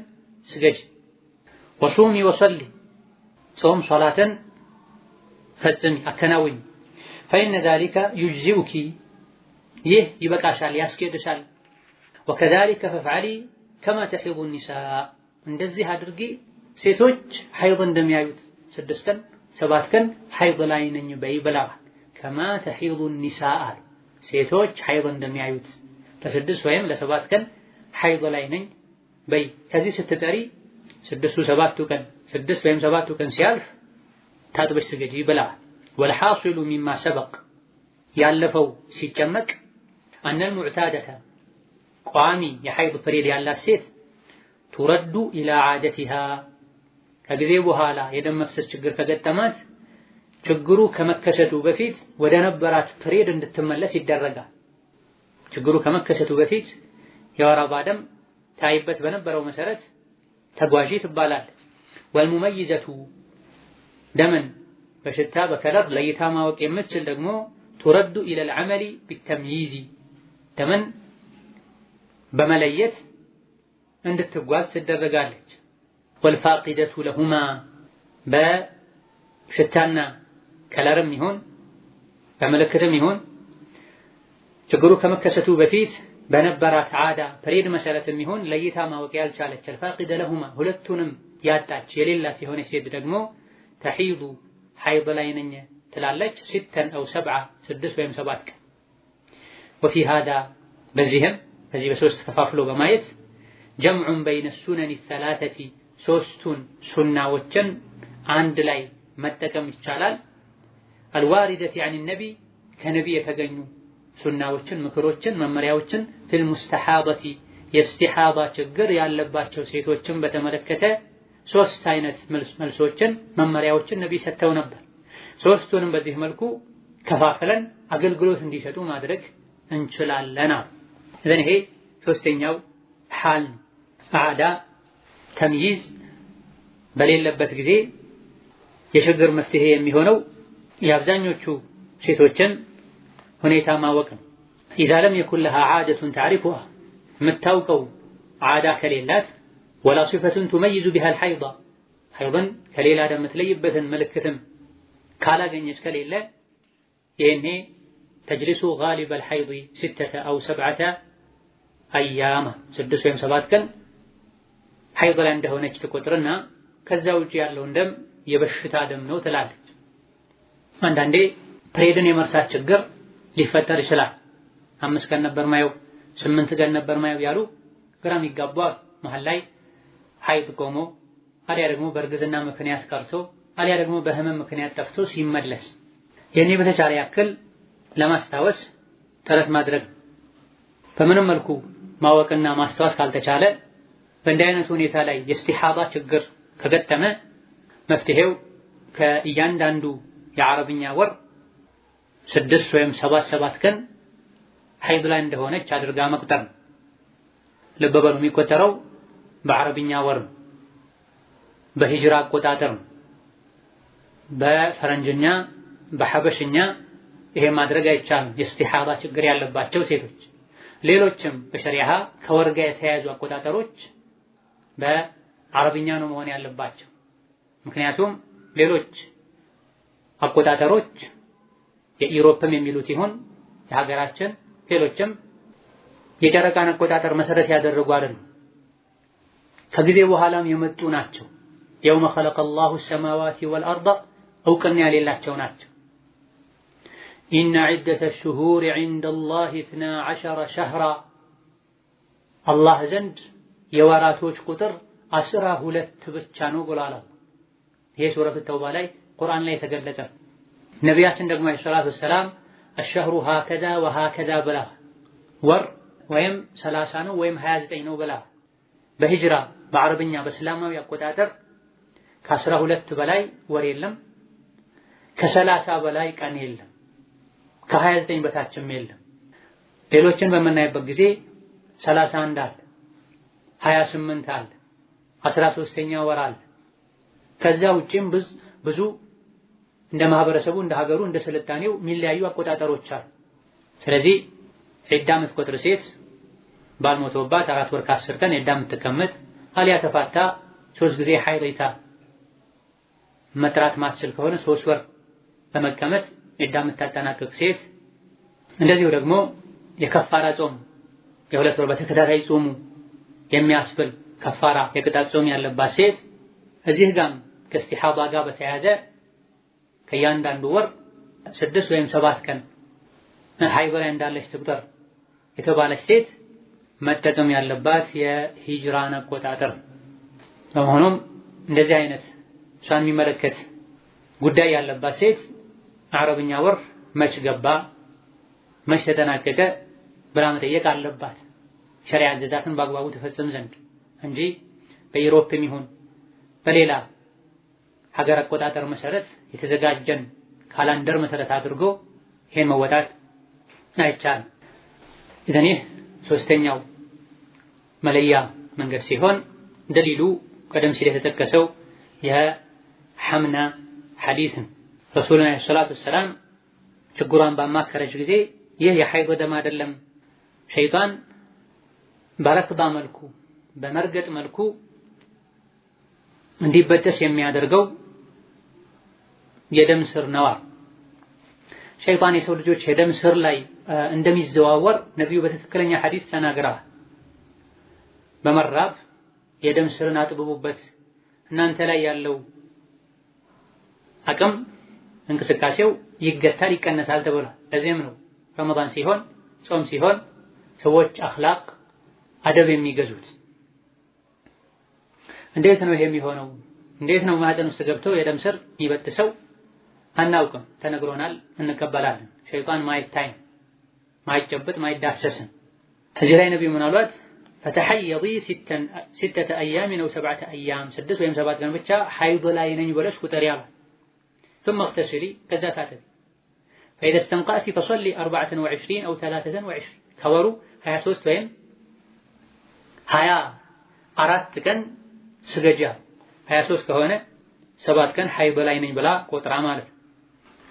ስገጂ وصومي وصلي ጾም ሶላትን ፈጽሚ አከናውኝ فإن ذلك يجزئك ይህ ይበቃሻል ያስኬድሻል وكذلك فافعلي كما تحيض النساء እንደዚህ አድርጊ ሴቶች ሐይድ እንደሚያዩት 6 ቀን 7 ቀን ሐይድ ላይ ነኝ በይ ብላ كما تحيض النساء ሴቶች ሐይድ እንደሚያዩት ለ6 ወይም ለ7 ቀን ሐይድ ላይ ነኝ በይ ከዚህ ስትጠሪ 6 ቀን 6 ወይም 7 ቀን ሲያልፍ ታጥበሽ ስገጂ ብላ والحاصل مما سبق ያለፈው ሲጨመቅ أن المعتادة ቋሚ የሐይድ ፕሪድ ያላት ሴት ترد إلى عادتها ከጊዜ በኋላ የደም መፍሰስ ችግር ከገጠማት ችግሩ ከመከሰቱ በፊት ወደ ነበራት ፕሪድ እንድትመለስ ይደረጋል። ችግሩ ከመከሰቱ በፊት የወር አበባ ደም ታይበት በነበረው መሰረት ተጓዢ ትባላለች። والمميزة ደምን በሽታ በከለር ለይታ ማወቅ የምትችል ደግሞ ترد إلى العمل بالتمييز ደምን በመለየት እንድትጓዝ ትደረጋለች። والفاقدة لهما በሽታና ከለርም ይሁን በመለከትም ይሁን ችግሩ ከመከሰቱ በፊት በነበራት ዓዳ ፕሪድ መሰረትም ይሁን ለይታ ማወቅ ያልቻለች الفاقدة لهما ሁለቱንም ያጣች የሌላት የሆነ ሴት ደግሞ ተሂዱ ሐይድ ላይ ነኝ ትላለች። 6 أو 7 6 ወይም 7 ቀን وفي هذا በዚህ በሶስት ከፋፍሎ በማየት جمع بين السنن الثلاثة ሶስቱን ሱናዎችን አንድ ላይ መጠቀም ይቻላል። الواردة عن النبي ከነብይ የተገኙ ሱናዎችን ምክሮችን መመሪያዎችን في المستحاضة የእስቲሓዳ ችግር ያለባቸው ሴቶችን በተመለከተ ሶስት አይነት መልሶችን መመሪያዎችን ነብይ ሰጥተው ነበር። ሶስቱንም በዚህ መልኩ ከፋፍለን አገልግሎት እንዲሰጡ ማድረግ እንችላለን። እዘን ይሄ ሶስተኛው ሐል አዳ ተምይዝ በሌለበት ጊዜ የችግር መፍትሄ የሚሆነው የአብዛኞቹ ሴቶችን ሁኔታ ማወቅ ነው። إذا لم يكن لها عادة تعرفها የምታውቀው ዓዳ ከሌላት ولا صفة تميز بها الحيض حيضا ከሌላ ደም የምትለይበትን ምልክትም ካላገኘች ከሌለ ይሄኔ تجلس غالب الحيض 6 أو 7 أيام 6 ወይም 7 ቀን ሐይድ ላይ እንደሆነች ትቆጥርና ከዛ ውጪ ያለውን ደም የበሽታ ደም ነው ትላለች። አንዳንዴ ፕሬድን የመርሳት ችግር ሊፈጠር ይችላል። 5 ቀን ነበር ማየው 8 ቀን ነበር ማየው ያሉ ግራም ይጋባል። መሃል ላይ ሐይድ ቆሞ አሊያ ደግሞ በእርግዝና ምክንያት ቀርቶ አሊያ ደግሞ በህመም ምክንያት ጠፍቶ ሲመለስ የኔ በተቻለ ያክል ለማስታወስ ጥረት ማድረግ። በምንም መልኩ ማወቅና ማስታወስ ካልተቻለ በእንዲህ አይነት ሁኔታ ላይ የእስቲሓዳ ችግር ከገጠመ መፍትሄው ከእያንዳንዱ የዓረብኛ ወር 6 ወይም 7 ቀን ሐይድ ላይ እንደሆነች አድርጋ መቁጠር። ልብ በሉ የሚቆጠረው በዓረብኛ ወር በሂጅራ አቆጣጠር በፈረንጅኛ በሐበሽኛ ይሄ ማድረግ አይቻልም። የእስቲሓዳ ችግር ያለባቸው ሴቶች ሌሎችም በሸሪዓ ከወር ጋር የተያያዙ አቆጣጠሮች በዓረብኛ ነው መሆን ያለባቸው። ምክንያቱም ሌሎች አቆጣጠሮች የኢሮፕም የሚሉት ይሁን የሀገራችን ሌሎችም የጨረቃን አቆጣጠር መሰረት ያደረጉ አይደሉም። ከጊዜ በኋላም የመጡ ናቸው። የውመ ኸለቀ አላሁ ሰማዋቲ ወልአርደ እውቅና የሌላቸው ናቸው። ኢነ ዒደተ ሹሁር ዒንደ አላህ 12 ሸህራ አላህ ዘንድ የወራቶች ቁጥር 12 ብቻ ነው ብሏል። ይሄ ሱረቱ ተውባ ላይ ቁርአን ላይ የተገለጸ። ነቢያችን ደግሞ ዐለይሂ ሰላቱ ወሰላም አሽሁሩ ሃከዛ ወሃከዛ ብላ ወር ወይም 30 ነው ወይም 29 ነው ብላ። በሂጅራ በዓረብኛ በእስላማዊ አቆጣጠር ከ12 በላይ ወር የለም፣ ከ30 በላይ ቀን የለም፣ ከ29 በታችም የለም። ሌሎችን በምናይበት ጊዜ 31 አለ፣ 28 አለ፣ 13ኛ ወር አለ። ከዛ ውጪም ብዙ እንደ ማህበረሰቡ እንደ ሀገሩ እንደ ስልጣኔው የሚለያዩ አቆጣጠሮች አሉ። ስለዚህ ዒዳ የምትቆጥር ሴት ባልሞተባት 4 ወር ከ10 ቀን ዒዳ የምትቀመጥ አሊያ ተፋታ 3 ጊዜ ሐይድ መጥራት ማትችል ከሆነ 3 ወር በመቀመጥ ዒዳ የምታጠናቅቅ ሴት፣ እንደዚሁ ደግሞ የከፋራ ጾም የ2 ወር በተከታታይ ጾሙ የሚያስብል ከፋራ የቅጣት ጾም ያለባት ሴት እዚህ ጋር ከእስቲሓዳ ጋር በተያያዘ ከእያንዳንዱ ወር 6 ወይም 7 ቀን ሐይድ ላይ እንዳለች ትቁጠር የተባለች ሴት መጠቀም ያለባት የሂጅራን አቆጣጠር። በመሆኑም እንደዚህ አይነት እሷን የሚመለከት ጉዳይ ያለባት ሴት አረብኛ ወር መች ገባ መች ተጠናቀቀ ብላ መጠየቅ አለባት፣ ሸሪዓ አዘዛትን በአግባቡ ተፈጽም ዘንድ እንጂ በኢሮፕም ይሁን በሌላ ሀገር አቆጣጠር መሰረት የተዘጋጀን ካላንደር መሰረት አድርጎ ይሄን መወጣት አይቻልም። ኢዘን ይህ ሶስተኛው መለያ መንገድ ሲሆን ደሊሉ ቀደም ሲል የተጠቀሰው የሐምና ሐዲስን ረሱሉላህ ሰለላሁ ዐለይሂ ወሰለም ችግሯን ባማከረች ጊዜ ይህ የሐይድ ደም አይደለም፣ ሸይጣን በረክዳ መልኩ በመርገጥ መልኩ እንዲበጠስ የሚያደርገው የደም ስር ነው። ሸይጣን የሰው ልጆች የደም ስር ላይ እንደሚዘዋወር ነብዩ በትክክለኛ ሐዲስ ተናግረዋል። በመራብ የደም ስርን አጥብቡበት፣ እናንተ ላይ ያለው አቅም እንቅስቃሴው ይገታል ይቀነሳል ተብሏል። ለዚህም ነው ረመዳን ሲሆን ጾም ሲሆን ሰዎች አኽላቅ አደብ የሚገዙት። እንዴት ነው ይሄ የሚሆነው? እንዴት ነው ማህፀን ውስጥ ገብቶ የደም ስር የሚበጥሰው? አናውቅም። ተነግሮናል፣ እንቀበላለን። ሸይጣን ማይታይ ማይጨበጥ ማይዳሰስን። እዚህ ላይ ነብዩ ምን አሏት? ፈተሐየዲ ሲተተ አያሚን አው ሰብዐተ አያም 6 ወይም 7 ቀን ብቻ ሐይድ ላይ ነኝ ብለሽ ቁጠሪ አሏት። ثم اغتسلي ከዛ ታጠቢ فإذا استنقأت فصلي 24 أو 23 ከወሩ 23 ወይም 24 ቀን ስገጃ 23 ከሆነ 7 ቀን ሐይድ ላይ ነኝ ብላ ቆጥራ ማለት ነው።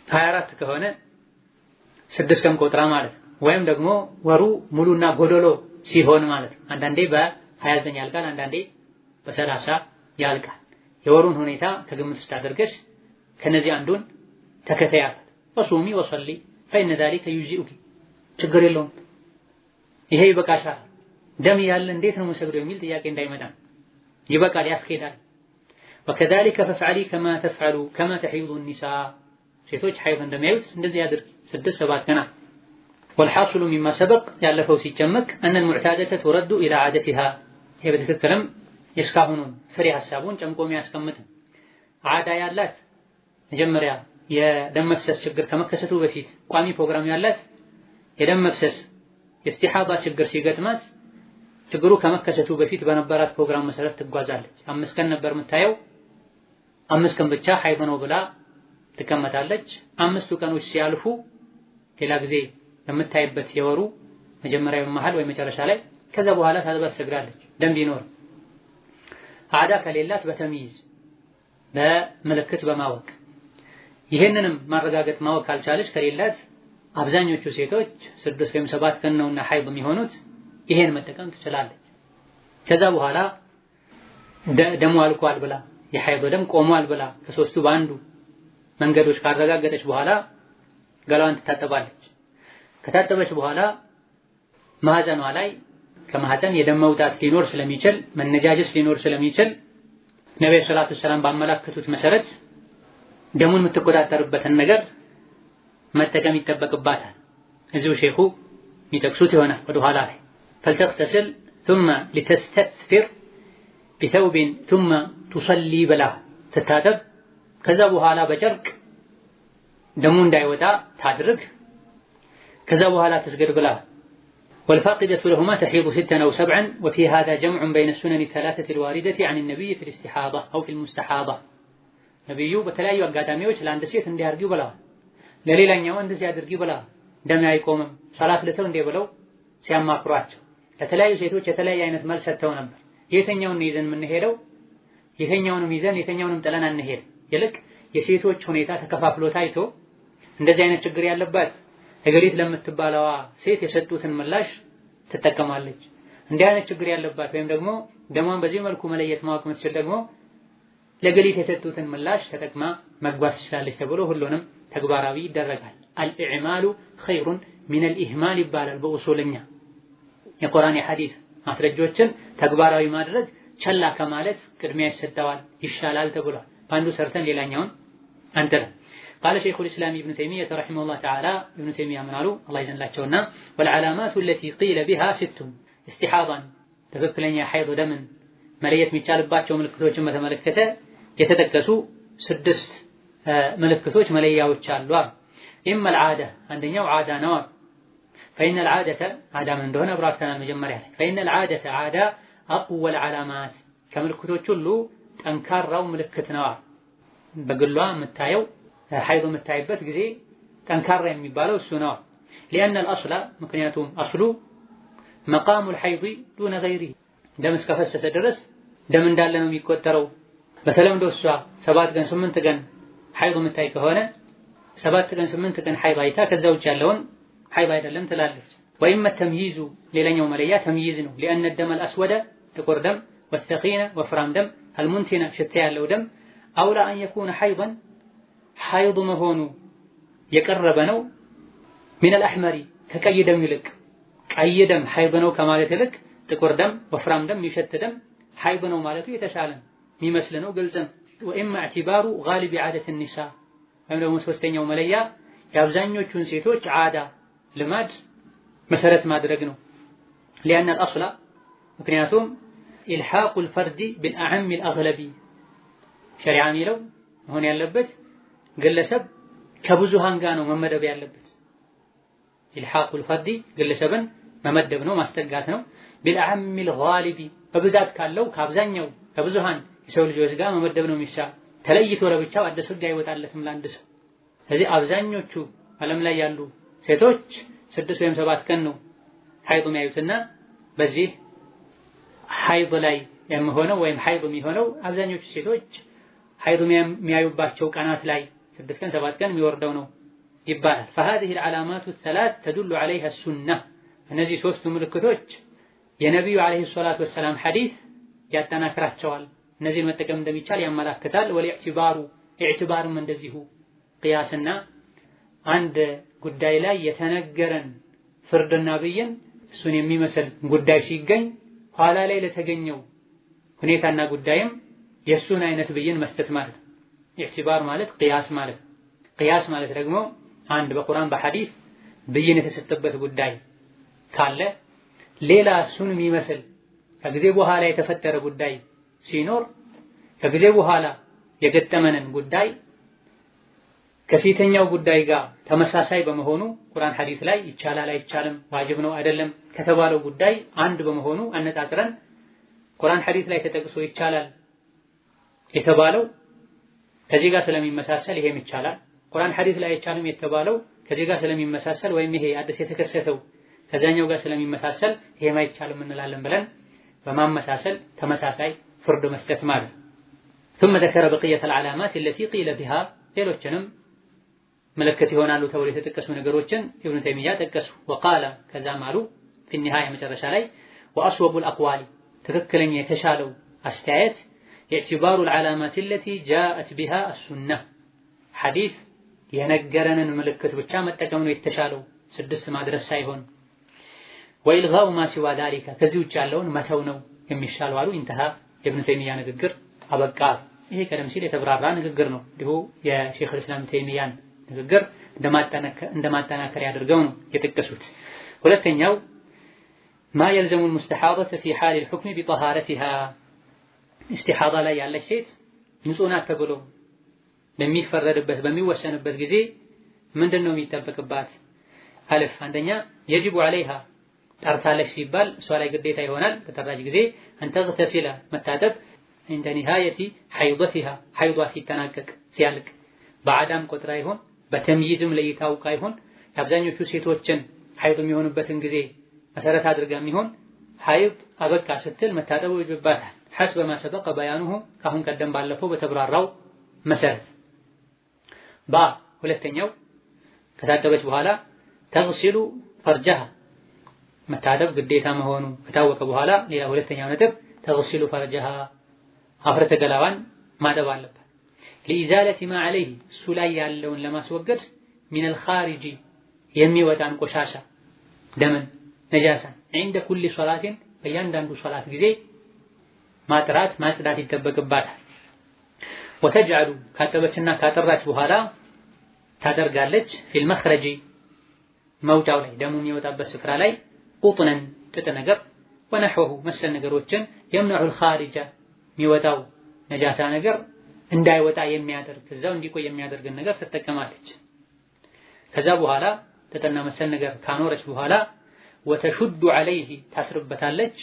24 ከሆነ 6 ቀን ቆጥራ ማለት ነው። ወይም ደግሞ ወሩ ሙሉና ጎደሎ ሲሆን ማለት ነው። አንዳንዴ በ29 ያልቃል፣ አንዳንዴ በ30 ያልቃል። የወሩን ሁኔታ ከግምት ውስጥ አድርገሽ ከነዚህ አንዱን ተከታያት። ወሱሚ ወሰሊ فإن ذلك يجزئك ችግር የለውም ይሄ ይበቃሻል። ደም ያለ እንዴት ነው መሰግደው የሚል ጥያቄ እንዳይመጣ ይበቃል፣ ያስኬዳል። وكذلك فافعلي كما تحيض النساء ሴቶች ሐይድ እንደሚያዩት እንደዚህ ያድርግ 6-7 ቀናት። والحاصل مما سبق ያለፈው ሲጨመቅ أن المعتادة ترد إلى عادتها ይሄ በትክክልም የስካሁኑን ፍሬ ሐሳቡን ጨምቆ የሚያስቀምጥ ዓዳ ያላት መጀመሪያ የደም መፍሰስ ችግር ከመከሰቱ በፊት ቋሚ ፕሮግራም ያላት የደም መፍሰስ የኢስቲሃዳ ችግር ሲገጥማት ችግሩ ከመከሰቱ በፊት በነበራት ፕሮግራም መሰረት ትጓዛለች። 5 ቀን ነበር የምታየው 5 ቀን ብቻ ሐይድ ነው ብላ ትቀመጣለች። 5 ቀኖች ሲያልፉ ሌላ ጊዜ የምታይበት የወሩ መጀመሪያ መሃል ወይ መጨረሻ ላይ ከዛ በኋላ ታጥባ ትሰግዳለች። ደም ቢኖር ዓዳ ከሌላት በተምይዝ በምልክት በማወቅ ይሄንንም ማረጋገጥ ማወቅ ካልቻለች ከሌላት አብዛኞቹ ሴቶች 6 ወይም 7 ቀን ነውና ሐይድ የሚሆኑት ይሄን መጠቀም ትችላለች። ከዛ በኋላ ደሙ አልቋል ብላ የሐይድ ደም ቆሟል ብላ ከሶስቱ በአንዱ መንገዶች ካረጋገጠች በኋላ ገላዋን ትታጠባለች። ከታጠበች በኋላ ማህፀኗ ላይ ከማህፀን የደም መውጣት ሊኖር ስለሚችል መነጃጀስ ሊኖር ስለሚችል ነብዩ ሰለላሁ ዐለይሂ ወሰለም ባመላከቱት መሰረት ደሙን የምትቆጣጠርበትን ነገር መጠቀም ይጠበቅባታል። እዚሁ ሼኹ የሚጠቅሱት ይሆናል ወደ ኋላ ላይ فلتغتسل ثم لتستثفر بثوب ثم تصلي بلا تتاتب ከዛ በኋላ በጨርቅ ደሙ እንዳይወጣ ታድርግ ከዛ በኋላ ተስገድ ብላ والفاقدة لهما تحيض 6 أو 7 وفي هذا جمع بين السنن الثلاثة الواردة عن النبي في الاستحاضة أو في المستحاضة ነብዩ በተለያዩ አጋጣሚዎች ለአንድ ሴት እንዲያርጊው ብለዋል፣ ለሌላኛው እንደዚህ አድርጊው ብለዋል። ደም አይቆምም ሰላት ልተው እንደ ብለው ሲያማክሯቸው ለተለያዩ ሴቶች የተለያየ አይነት መልስ ሰጥተው ነበር። የትኛውን ይዘን የምንሄደው የትኛውንም ይዘን የትኛውንም ጥለን አንሄድ። ይልቅ የሴቶች ሁኔታ ተከፋፍሎ ታይቶ እንደዚህ አይነት ችግር ያለባት እገሊት ለምትባለዋ ሴት የሰጡትን ምላሽ ትጠቀማለች። እንዲህ አይነት ችግር ያለባት ወይም ደግሞ ደሟን በዚህ መልኩ መለየት ማወቅ የምትችል ደግሞ ለገሊት የሰጡትን ምላሽ ተጠቅማ መግባት ትችላለች ተብሎ ሁሉንም ተግባራዊ ይደረጋል። አልኢዕማሉ ኸይሩን ሚነል ኢህማል ይባላል በኡሱልኛ። የቁርአን የሐዲስ ማስረጃዎችን ተግባራዊ ማድረግ ቸላ ከማለት ቅድሚያ ይሰጠዋል ይሻላል ተብሏል። አንዱ ሰርተን ሌላኛውን አንተን قال شيخ الإسلام ابن تيمية رحمه الله تعالى ابن تيمية من قالوا الله يجزاه لنا والعلامات التي قيل بها 6 استحاضا تذكرني حيض دم መለየት የሚቻልባቸው ምልክቶችን በተመለከተ የተጠቀሱ 6 ምልክቶች መለያዎች አሉ። ኢማ العاده አንደኛው ዓዳ ነው። فإن العادة ዓዳ ምን እንደሆነ አብራርተናል መጀመሪያ ላይ فإن العادة ዓዳ أقوى العلامات ከምልክቶች ሁሉ ጠንካራው ምልክት ነው። በግሏ የምታየው ሐይድ የምታይበት ጊዜ ጠንካራ የሚባለው እሱ ነው። لأن الأصل ምክንያቱም አስሉ مقام الحيض دون غيره ደም እስከፈሰሰ ድረስ ደም እንዳለ ነው የሚቆጠረው። በተለምዶ እሷ 7 ቀን 8 ቀን ሐይድ የምታይ ከሆነ 7 ቀን 8 ቀን ሐይድ አይታ ከዛ ውጭ ያለውን ሐይድ አይደለም ትላለች። ወይም ተምይዙ ሌላኛው መለያ ተምይዝ ነው። لأن الدم الأسود ጥቁር ደም والثقيل ወፍራም ደም المنتن ሽታ ያለው ደም أولى أن يكون حيضا ሐይድ መሆኑ የቀረበ ነው من الأحمر ከቀይ ደም ይልቅ ቀይ ደም ሐይድ ነው ከማለት ይልቅ ጥቁር ደም ወፍራም ደም የሚሸት ደም ሐይድ ነው ማለቱ የተሻለ የሚመስል ነው፣ ግልጽ ነው። وإما اعتبار غالب عادة النساء ወይም ደግሞ ሶስተኛው መለያ የአብዛኞቹን ሴቶች ዓዳ ልማድ መሰረት ማድረግ ነው። لأن الأصل ምክንያቱም إلحاق الفرد بالأعم الأغلبي ሸሪዓ የሚለው መሆን ያለበት ግለሰብ ከብዙሃን ጋር ነው መመደብ ያለበት። إلحاق الفرد ግለሰብን መመደብ ነው ማስጠጋት ነው። بالأعم الغالب በብዛት ካለው ከአብዛኛው ከብዙሃን የሰው ልጆች ጋር መመደብ ነው የሚሻል። ተለይቶ ለብቻው አዲስ ህግ አይወጣለትም ለአንድ ሰው። ስለዚህ አብዛኞቹ ዓለም ላይ ያሉ ሴቶች 6 ወይም 7 ቀን ነው ሐይድ የሚያዩትና በዚህ ሐይድ ላይ የሚሆነው ወይም ሐይድ የሚሆነው አብዛኞቹ ሴቶች ሐይድ የሚያዩባቸው ቀናት ላይ 6 ቀን 7 ቀን የሚወርደው ነው ይባላል። فهذه العلامات الثلاث تدل عليها السنة እነዚህ ሶስቱ ምልክቶች የነብዩ አለይሂ ሰላቱ ወሰላም ሐዲስ ያጠናክራቸዋል። እነዚህን መጠቀም እንደሚቻል ያመላክታል። ኢዕቲባርም እንደዚሁ ቅያስና አንድ ጉዳይ ላይ የተነገረን ፍርድና ብይን እሱን የሚመስል ጉዳይ ሲገኝ ኋላ ላይ ለተገኘው ሁኔታና ጉዳይም የእሱን አይነት ብይን መስጠት ማለት ነው። ኢዕቲባር ማለት ቅያስ ማለት ነው። ቅያስ ማለት ደግሞ አንድ በቁርአን በሐዲስ ብይን የተሰጠበት ጉዳይ ካለ ሌላ እሱን የሚመስል ከጊዜ በኋላ የተፈጠረ ጉዳይ ሲኖር ከጊዜ በኋላ የገጠመንን ጉዳይ ከፊተኛው ጉዳይ ጋር ተመሳሳይ በመሆኑ ቁርአን ሐዲስ ላይ ይቻላል አይቻልም ዋጅብ ነው አይደለም ከተባለው ጉዳይ አንድ በመሆኑ አነጻጽረን ቁርአን ሐዲስ ላይ ተጠቅሶ ይቻላል የተባለው ከዚህ ጋር ስለሚመሳሰል ይሄም ይቻላል፣ ቁርአን ሐዲስ ላይ አይቻልም የተባለው ከዚህ ጋር ስለሚመሳሰል ወይም ይሄ አዲስ የተከሰተው ከዛኛው ጋር ስለሚመሳሰል ይሄም አይቻልም እንላለን ብለን በማመሳሰል ተመሳሳይ ፍርድ መስጠት ማለት። ثم ذكر بقية العلامات التي قيل بها ሌሎችንም ምልክት ይሆናሉ ተብሎ የተጠቀሱ ነገሮችን ኢብኑ ተይሚያ ጠቀሱ። وقال ከዛም አሉ في النهاية መጨረሻ ላይ وأصوب الأقوال ትክክለኛ የተሻለው አስተያየት اعتبار العلامات التي جاءت بها السنة ሐዲስ የነገረንን ምልክት ብቻ መጠቀም ነው የተሻለው 6 ማድረስ ሳይሆን وإلغاء ما سوى ذلك ከዚህ ውጭ ያለውን መተው ነው የሚሻለው አሉ። انتهى ኢብኑ ተይሚያ ንግግር አበቃ። ይሄ ቀደም ሲል የተብራራ ንግግር ነው። እንዲሁ የሼኽ الإسلام ተይሚያን ንግግር እንደማጠናከር ያደርገው ነው የጠቀሱት። ሁለተኛው ما يلزم المستحاضة في حال الحكم بطهارتها استحاضة ላይ ያለች ሴት ንጹህ ናት ተብሎ በሚፈረድበት በሚወሰንበት ጊዜ ምንድነው የሚጠበቅባት? አለፍ አንደኛ يجب عليها ጠርታለች ሲባል እሷ ላይ ግዴታ ይሆናል በጠራች ጊዜ أن تغتسل መታጠብ عند نهاية حيضتها حيضዋ ሲጠናቀቅ ሲያልቅ በአዳም ቆጥራ ይሆን በተምይዝም ለይታ አውቃ ይሆን አብዛኞቹ ሴቶችን ሐይድ የሚሆኑበትን ጊዜ መሰረት አድርጋ የሚሆን ሐይድ አበቃ ስትል መታጠብ ይወጅባታል። حسب ما سبق بيانه ካሁን ቀደም ባለፈው በተብራራው መሰረት። ሁለተኛው ከታጠበች በኋላ ተغسل فرجها መታጠብ ግዴታ መሆኑ ከታወቀ በኋላ ሌላ ሁለተኛው ነጥብ ተغسل فرجها አፍረተ ገላዋን ማጠብ አለባት። لإزالة ما عليه እሱ ላይ ያለውን ለማስወገድ من الخارج የሚወጣን ቆሻሻ ደምን ነጃሳ عند كل صلاة በእያንዳንዱ ሶላት ጊዜ ማጥራት ማጽዳት ይጠበቅባታል። وتجعل ካጠበችና ካጠራች በኋላ ታደርጋለች في المخرج መውጫው ላይ ደሙ የሚወጣበት ስፍራ ላይ ቁጥነን ጥጥ ነገር ونحوه መሰል ነገሮችን يمنع الخارج የሚወጣው ነጃሳ ነገር እንዳይወጣ የሚያደርግ እዛው እንዲቆይ የሚያደርግን ነገር ትጠቀማለች። ከዛ በኋላ ጥጥና መሰል ነገር ካኖረች በኋላ وتشد عليه ታስርበታለች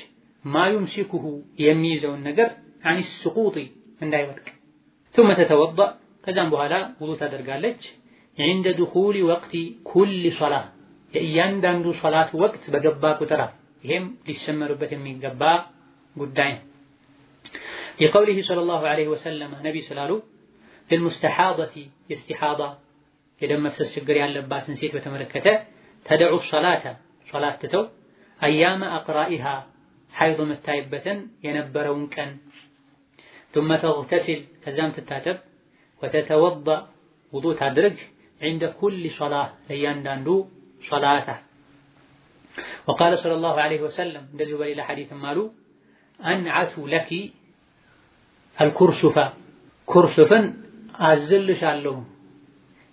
ما يمسكه የሚይዘውን ነገር عن السقوط እንዳይወድቅ ثم تتوضأ ከዛም በኋላ ውዱእ ታደርጋለች عند دخول وقت كل صلاة የእያንዳንዱ ሶላት ወቅት በገባ ቁጥር ይሄም ሊሰመሩበት የሚገባ ጉዳይ ነው። لقوله صلى الله عليه وسلم ነብይ ስላሉ للمستحاضة استحاضة የደም መፍሰስ ችግር ያለባትን ሴት በተመለከተ تدعو الصلاة ሶላት ትተው أيام أقرائها ሐይድ መታይበትን የነበረውን ቀን ثم تغتسل ከዛም ትታጠብ وتتوضأ ውዱእ ታድርግ عند كل صلاة ለእያንዳንዱ ሶላታ وقال صلى الله عليه وسلم እንደዚሁ በሌላ ሐዲስም አሉ أنعت لك الكرسف ኩርሱፍን አዝልሻለሁ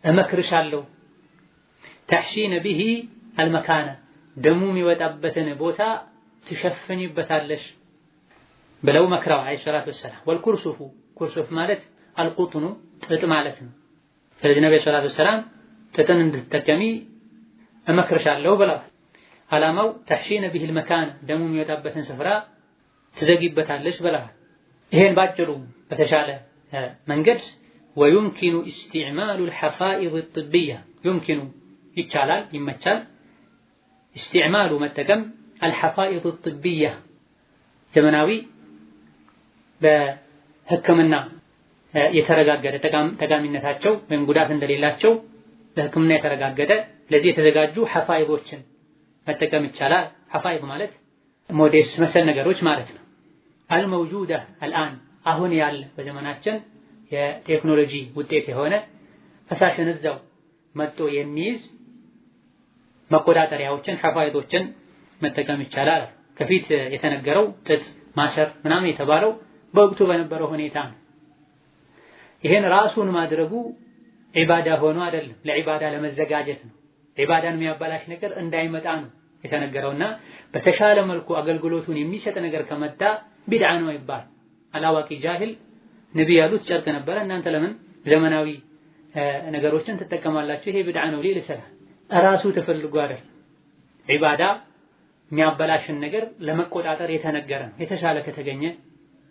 እመክርሻለሁ ተሕሺነ ቢሂ አልመካነ ደሙ የሚወጣበትን ቦታ ትሸፍኝበታለሽ ብለው መክረው አለይሂ ሰላቱ ወሰላም። ወልኩርሱፉ ኩርሱፍ ማለት አልቁጥኑ ጥጥ ማለት ነው። ስለዚህ ነብዩ ሰለላሁ ዐለይሂ ወሰለም ጥጥን እንድትጠቀሚ እመክርሻለሁ ብለዋል። ዓላማው ተሕሺነ ቢሂ አልመካነ ደሙ የሚወጣበትን ስፍራ ትዘጊበታለሽ ብለዋል። ይሄን ባጭሩ በተሻለ መንገድ ወዩምኪኑ ኢስቲዕማሉ አልሐፋኢዝ አጥቢያ ዩምኪኑ ይቻላል ይመቻል ኢስቲዕማሉ መጠቀም አልሐፋኢዝ አጥቢያ ዘመናዊ በሕክምና የተረጋገጠ ጠቃሚነታቸው ወይም ጉዳት እንደሌላቸው በሕክምና የተረጋገጠ ለዚህ የተዘጋጁ ሐፋኢዞችን መጠቀም ይቻላል። ሐፋኢዝ ማለት ሞዴስ መሰል ነገሮች ማለት ነው። አልመውጁዳ አልአን አሁን ያለ በዘመናችን የቴክኖሎጂ ውጤት የሆነ ፈሳሽን እዛው መጥቶ የሚይዝ መቆጣጠሪያዎችን ሐፋኢዞችን መጠቀም ይቻላል። ከፊት የተነገረው ጥጥ ማሰር ምናምን የተባለው በወቅቱ በነበረው ሁኔታ ነው። ይሄን ራሱን ማድረጉ ዒባዳ ሆኖ አይደለም፣ ለዒባዳ ለመዘጋጀት ነው። ዒባዳን የሚያበላሽ ነገር እንዳይመጣ ነው የተነገረውና በተሻለ መልኩ አገልግሎቱን የሚሰጥ ነገር ከመጣ ቢድዓ ነው ይባል። አላዋቂ ጃሂል ነብይ ያሉት ጨርቅ ነበረ፣ እናንተ ለምን ዘመናዊ ነገሮችን ትጠቀማላችሁ? ይሄ ቢድዓ ነው ሊል ይችላል። ራሱ ተፈልጎ አይደል። ዒባዳ የሚያበላሽን ነገር ለመቆጣጠር የተነገረ ነው። የተሻለ ከተገኘ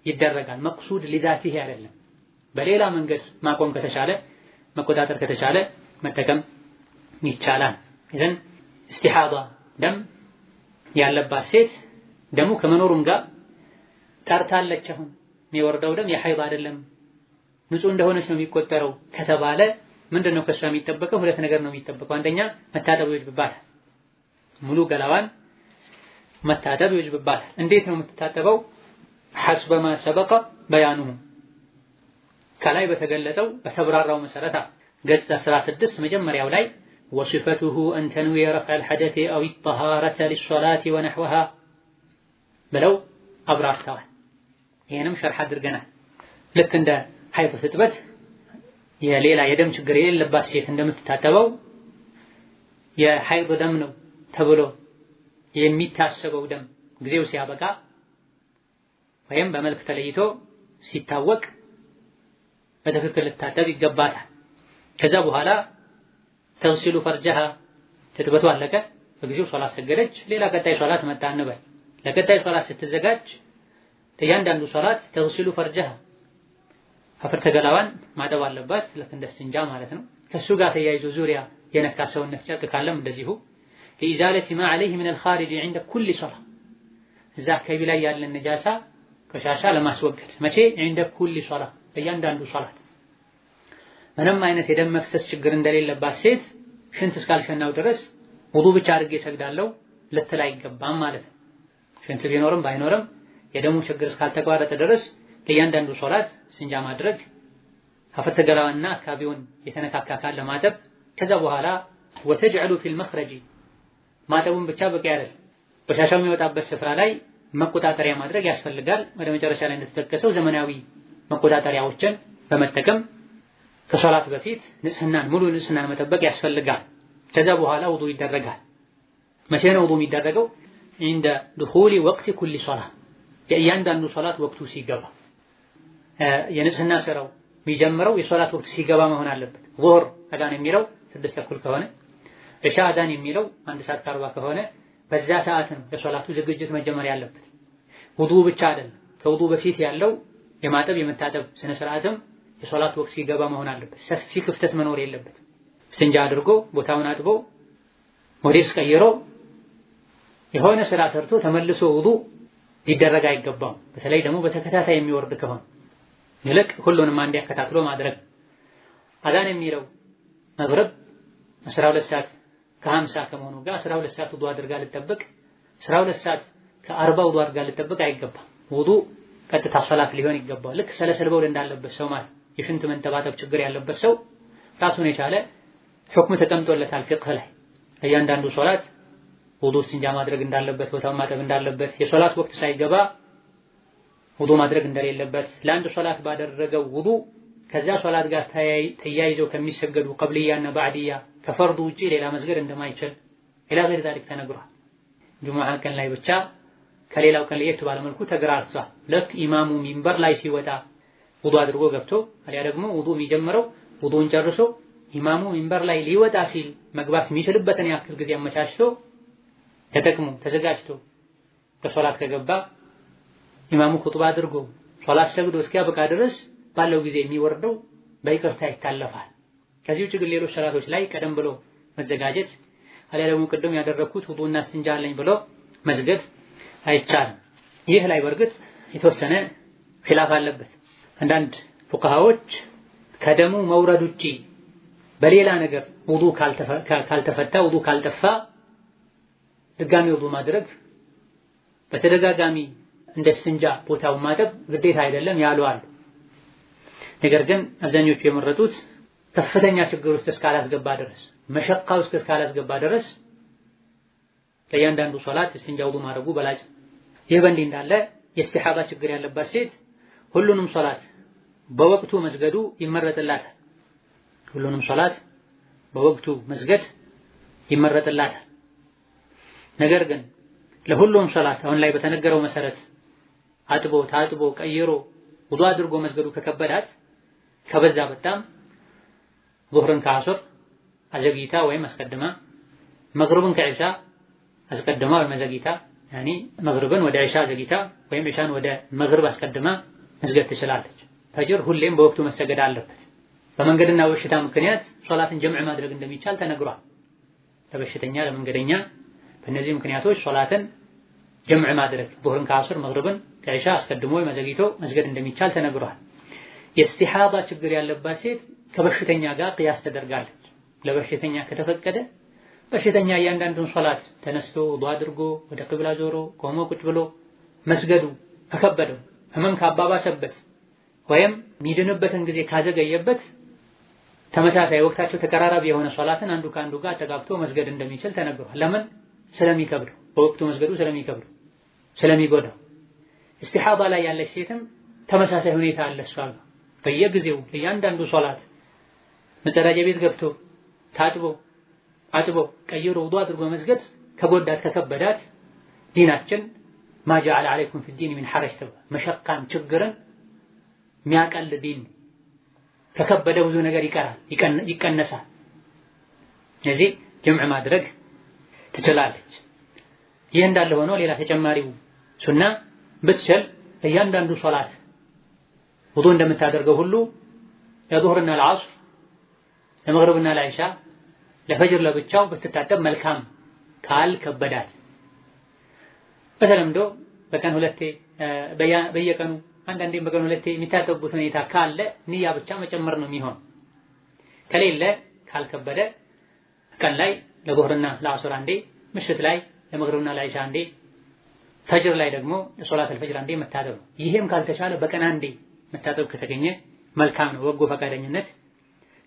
ይደረጋል። መቅሱድ ሊዛቲህ አይደለም። በሌላ መንገድ ማቆም ከተቻለ መቆጣጠር ከተቻለ መጠቀም ይቻላል። ይሄን ኢስቲሃዳ ደም ያለባት ሴት ደሙ ከመኖሩም ጋር ጠርታለች። አሁን የሚወርደው ደም የሐይድ አይደለም ንጹህ እንደሆነች ነው የሚቆጠረው ከተባለ ምንድነው ከሷ የሚጠበቀው? ሁለት ነገር ነው የሚጠበቀው። አንደኛ መታጠብ ይወጅብባታል። ሙሉ ገላዋን መታጠብ ይወጅብባታል። እንዴት ነው የምትታጠበው? ሐስበ ማ ሰበቀ በያኑሁ ከላይ በተገለጸው በተብራራው መሰረታ ገጽ 16 መጀመሪያው ላይ ወሲፈቱሁ አን ተንዊየ ረፍዐ አልሐደث አው الطهارة للصلاة ونحوها ብለው አብራርተዋል። ይሄንም ሸርሕ አድርገናል። ልክ እንደ ሐይድ ስትበት የሌላ የደም ችግር የሌለባት ሴት እንደምትታጠበው የሐይድ ደም ነው ተብሎ የሚታሰበው ደም ጊዜው ሲያበቃ ወይም በመልክ ተለይቶ ሲታወቅ በትክክል ልታጠብ ይገባታል። ከዛ በኋላ ተግሲሉ ፈርጀሃ ትጥበቱ አለቀ፣ በጊዜው ሶላት ሰገደች፣ ሌላ ቀጣይ ሶላት መጣ እንበል። ለቀጣይ ሶላት ስትዘጋጅ እያንዳንዱ ሶላት ተግሲሉ ፈርጀሃ ሀፍርተ ገላዋን ማጠብ አለባት፣ ልክ እንደ እስቲንጃ ማለት ነው። ከሱ ጋር ተያይዞ ዙሪያ የነካ ሰውነት ጨርቅ ካለም እንደዚሁ ለኢዛለቲ ማ ዐለይሂ ሚነል ኻሪጅ ዐንደ ኩሊ ሶላት እዛ አካባቢ ላይ ያለን ነጃሳ ቆሻሻ ለማስወገድ መቼ ዐንደ ኩሊ ሶላት በእያንዳንዱ ሶላት ምንም አይነት የደም መፍሰስ ችግር እንደሌለባት ሴት ሽንት እስካልሸናው ድረስ ውዱእ ብቻ አድርጌ እሰግዳለሁ ልትል አይገባም ማለት ነው። ሽንት ቢኖርም ባይኖርም የደሙ ችግር እስካልተቋረጠ ድረስ ለእያንዳንዱ ሶላት ስንጃ ማድረግ ሀፍርተ ገላዋንና አካባቢውን የተነካካ ካለ ማጠብ ከዛ በኋላ ወተጅዐሉ ፊል መኽረጂ ማጠቡን ብቻ በቂ አይደለም። ቆሻሻው የሚወጣበት ስፍራ ላይ መቆጣጠሪያ ማድረግ ያስፈልጋል። ወደ መጨረሻ ላይ እንደተጠቀሰው ዘመናዊ መቆጣጠሪያዎችን በመጠቀም ከሶላት በፊት ሙሉ ንጽህናን መጠበቅ ያስፈልጋል። ከዛ በኋላ ውዱእ ይደረጋል። መቼ ነው ውዱእ የሚደረገው? عند دخول وقت كل صلاة የእያንዳንዱ ሶላት ወቅቱ ሲገባ የንጽህና ስራው የሚጀምረው የሶላት ወቅት ሲገባ መሆን አለበት። ዙህር አዳን የሚለው 6 ተኩል ከሆነ ኢሻ አዳን የሚለው 1 ሰዓት ከ40 ከሆነ በዛ ሰዓት ነው የሶላቱ ዝግጅት መጀመር ያለበት። ውዱእ ብቻ አይደለም፣ ከውዱእ በፊት ያለው የማጠብ የመታጠብ ስነ ስርዓትም የሶላት ወቅት ሲገባ መሆን አለበት። ሰፊ ክፍተት መኖር የለበትም። ስንጃ አድርጎ ቦታውን አጥቦ ሞዴስ ቀይሮ የሆነ ስራ ሰርቶ ተመልሶ ውዱእ ሊደረግ አይገባም። በተለይ ደግሞ በተከታታይ የሚወርድ ከሆነ ይልቅ ሁሉንም አንድ ያከታትሎ ማድረግ። አዳን የሚለው መግሪብ 12 ሰዓት ከ50 ከመሆኑ ጋር 12 ሰዓት ውዱእ አድርጋ ልጠብቅ 12 ሰዓት ከ40 ውዱእ አድርጋ ልጠብቅ አይገባም። ውዱእ ቀጥታ ሶላት ሊሆን ይገባል። ልክ ሰለሰል በውል እንዳለበት ሰው ማለት የሽንት መንጠባጠብ ችግር ያለበት ሰው ራሱን የቻለ ሁክም ተቀምጦለታል ፊቅህ ላይ እያንዳንዱ ሶላት ውዱእ ስንጃ ማድረግ እንዳለበት ቦታውን ማጠብ እንዳለበት የሶላት ወቅት ሳይገባ ውዱእ ማድረግ እንደሌለበት ለአንድ ሶላት ባደረገው ውዱእ ከዛ ሶላት ጋር ተያይዘው ከሚሰገዱ ቀብልያና ባዕድያ ከፈርዱ ውጪ ሌላ መስገድ እንደማይችል ኢላ ገይር ዛሊክ ተነግሯል። ጁሙዓ ቀን ላይ ብቻ ከሌላው ቀን ለየት ባለ መልኩ ተግራርሷል። ልክ ኢማሙ ሚንበር ላይ ሲወጣ ውዱእ አድርጎ ገብቶ አሊያ ደግሞ ውዱእ የሚጀምረው ውዱእን ጨርሶ ኢማሙ ሚንበር ላይ ሊወጣ ሲል መግባት የሚችልበትን ያክል ጊዜ አመቻችቶ ተጠቅሞ ተዘጋጅቶ በሶላት ከገባ ኢማሙ ኹጥባ አድርጎ ሶላት ሰግዶ እስኪያበቃ ድረስ ባለው ጊዜ የሚወርደው በይቅርታ ይታለፋል። ከዚህ ውጭ ግን ሌሎች ሰላቶች ላይ ቀደም ብሎ መዘጋጀት አሊያ ደግሞ ቅድም ያደረኩት ውዱእና እስቲንጃ አለኝ ብሎ መስገድ አይቻልም። ይህ ላይ በርግጥ የተወሰነ ኺላፍ አለበት። አንዳንድ ፉቃሃዎች ከደሙ መውረድ ውጪ በሌላ ነገር ውዱእ ካልተፈታ ውዱእ ካልጠፋ ድጋሚ ውዱእ ማድረግ በተደጋጋሚ እንደ እስቲንጃ ቦታውን ማጠብ ግዴታ አይደለም ያሉ አሉ። ነገር ግን አብዛኞቹ የመረጡት ከፍተኛ ችግር ውስጥ እስካላስገባ ድረስ መሸቃ ውስጥ እስካላስገባ ድረስ ለእያንዳንዱ ሶላት እስቲንጃ ውዱእ ማድረጉ በላጭ። ይህ በእንዲህ እንዳለ የኢስቲሓዳ ችግር ያለባት ሴት ሁሉንም ሶላት በወቅቱ መስገዱ ይመረጥላታል። ሁሉንም ሶላት በወቅቱ መስገድ ይመረጥላታል። ነገር ግን ለሁሉም ሶላት አሁን ላይ በተነገረው መሰረት አጥቦ ታጥቦ ቀይሮ ውዱእ አድርጎ መስገዱ ከከበዳት ከበዛ በጣም ዙህርን ከዐሱር አዘግይታ ወይም አስቀድማ መግሪብን ከዒሻ አስቀድማ ወይም አዘግይታ ያኒ መግሪብን ወደ ዒሻ አዘግይታ ወይም ዒሻን ወደ መግሪብ አስቀድማ መስገድ ትችላለች። ፈጅር ሁሌም በወቅቱ መሰገድ አለበት። በመንገድና በበሽታ ምክንያት ሶላትን ጀምዕ ማድረግ እንደሚቻል ተነግሯል። ለበሽተኛ ለመንገደኛ በእነዚህ ምክንያቶች ሶላትን ጀምዕ ማድረግ ዙህርን ከዐሱር መግሪብን ከዒሻ አስቀድሞ ወይም አዘግይቶ መስገድ እንደሚቻል ተነግሯል። የኢስቲሓዳ ችግር ያለባት ሴት ከበሽተኛ ጋር ቅያስ ተደርጋለች። ለበሽተኛ ከተፈቀደ በሽተኛ እያንዳንዱን ሶላት ተነስቶ ውዱእ አድርጎ ወደ ቂብላ ዞሮ ቆሞ ቁጭ ብሎ መስገዱ ከከበደው ህመም ካባባሰበት ወይም የሚድንበትን ጊዜ ካዘገየበት ተመሳሳይ ወቅታቸው ተቀራራቢ የሆነ ሶላትን አንዱ ከአንዱ ጋር ተጋብቶ መስገድ እንደሚችል ተነግሯል። ለምን? ስለሚከብደው፣ በወቅቱ መስገዱ ስለሚከብደው ስለሚጎዳው። ኢስቲሓዳ ላይ ያለች ሴትም ተመሳሳይ ሁኔታ አለ። እሷ በየጊዜው ለእያንዳንዱ ሶላት መጸዳጃ ቤት ገብቶ ታጥቦ አጥቦ ቀይሮ ውዱእ አድርጎ መስገድ ከጎዳት ከከበዳት ዲናችን ማ ጀዐለ ዐለይኩም ፊዲን ሚን ሐረጅ ተብሏል። መሸቃን ችግርን የሚያቀል ዲን። ከከበደ ብዙ ነገር ይቀራል ይቀነሳል። ስለዚህ ጀምዕ ማድረግ ትችላለች። ይህ እንዳለ ሆኖ ሌላ ተጨማሪው ሱና ብትችል ለእያንዳንዱ ሶላት ውዱእ እንደምታደርገው ሁሉ ለዙህርና ለዐስር ለመግሪብና ለዒሻ ለፈጅር ለብቻው ብትታጠብ መልካም ካልከበዳት። በተለምዶ በቀን ሁለቴ በየቀኑ አንዳንዴም በቀን ሁለቴ የሚታጠቡበት ሁኔታ ካለ ንያ ብቻ መጨመር ነው የሚሆን። ከሌለ ካልከበደ ቀን ላይ ለዙህርና ለዐስር አንዴ፣ ምሽት ላይ ለመግሪብና ለዒሻ አንዴ፣ ፈጅር ላይ ደግሞ ለሶላት አልፈጅር አንዴ መታጠብ ነው። ይሄም ካልተቻለ በቀን አንዴ መታጠብ ከተገኘ መልካም ነው፣ በጎ ፈቃደኝነት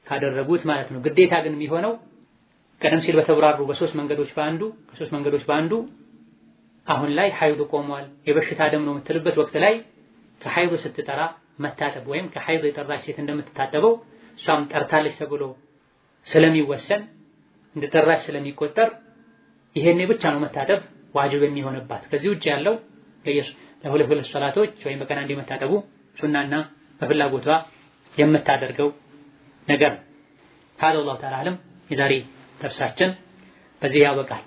ካደረጉት ማለት ነው። ግዴታ ግን የሚሆነው ቀደም ሲል በተብራሩ ከሶስት መንገዶች በአንዱ አሁን ላይ ሐይድ ቆሟል የበሽታ ደም ነው የምትልበት ወቅት ላይ ከሐይድ ስትጠራ መታጠብ ወይም ከሐይድ የጠራች ሴት እንደምትታጠበው እሷም ጠርታለች ተብሎ ስለሚወሰን እንደጠራች ስለሚቆጠር ይሄኔ ብቻ ነው መታጠብ ዋጅብ የሚሆንባት። ከዚህ ውጭ ያለው ለሁለት ሶላቶች ወይም በቀን አንዴ መታጠቡ ሱናና በፍላጎቷ የምታደርገው ነገር ነው። هذا والله تعالى أعلم። የዛሬ ደርሳችን በዚህ ያበቃል።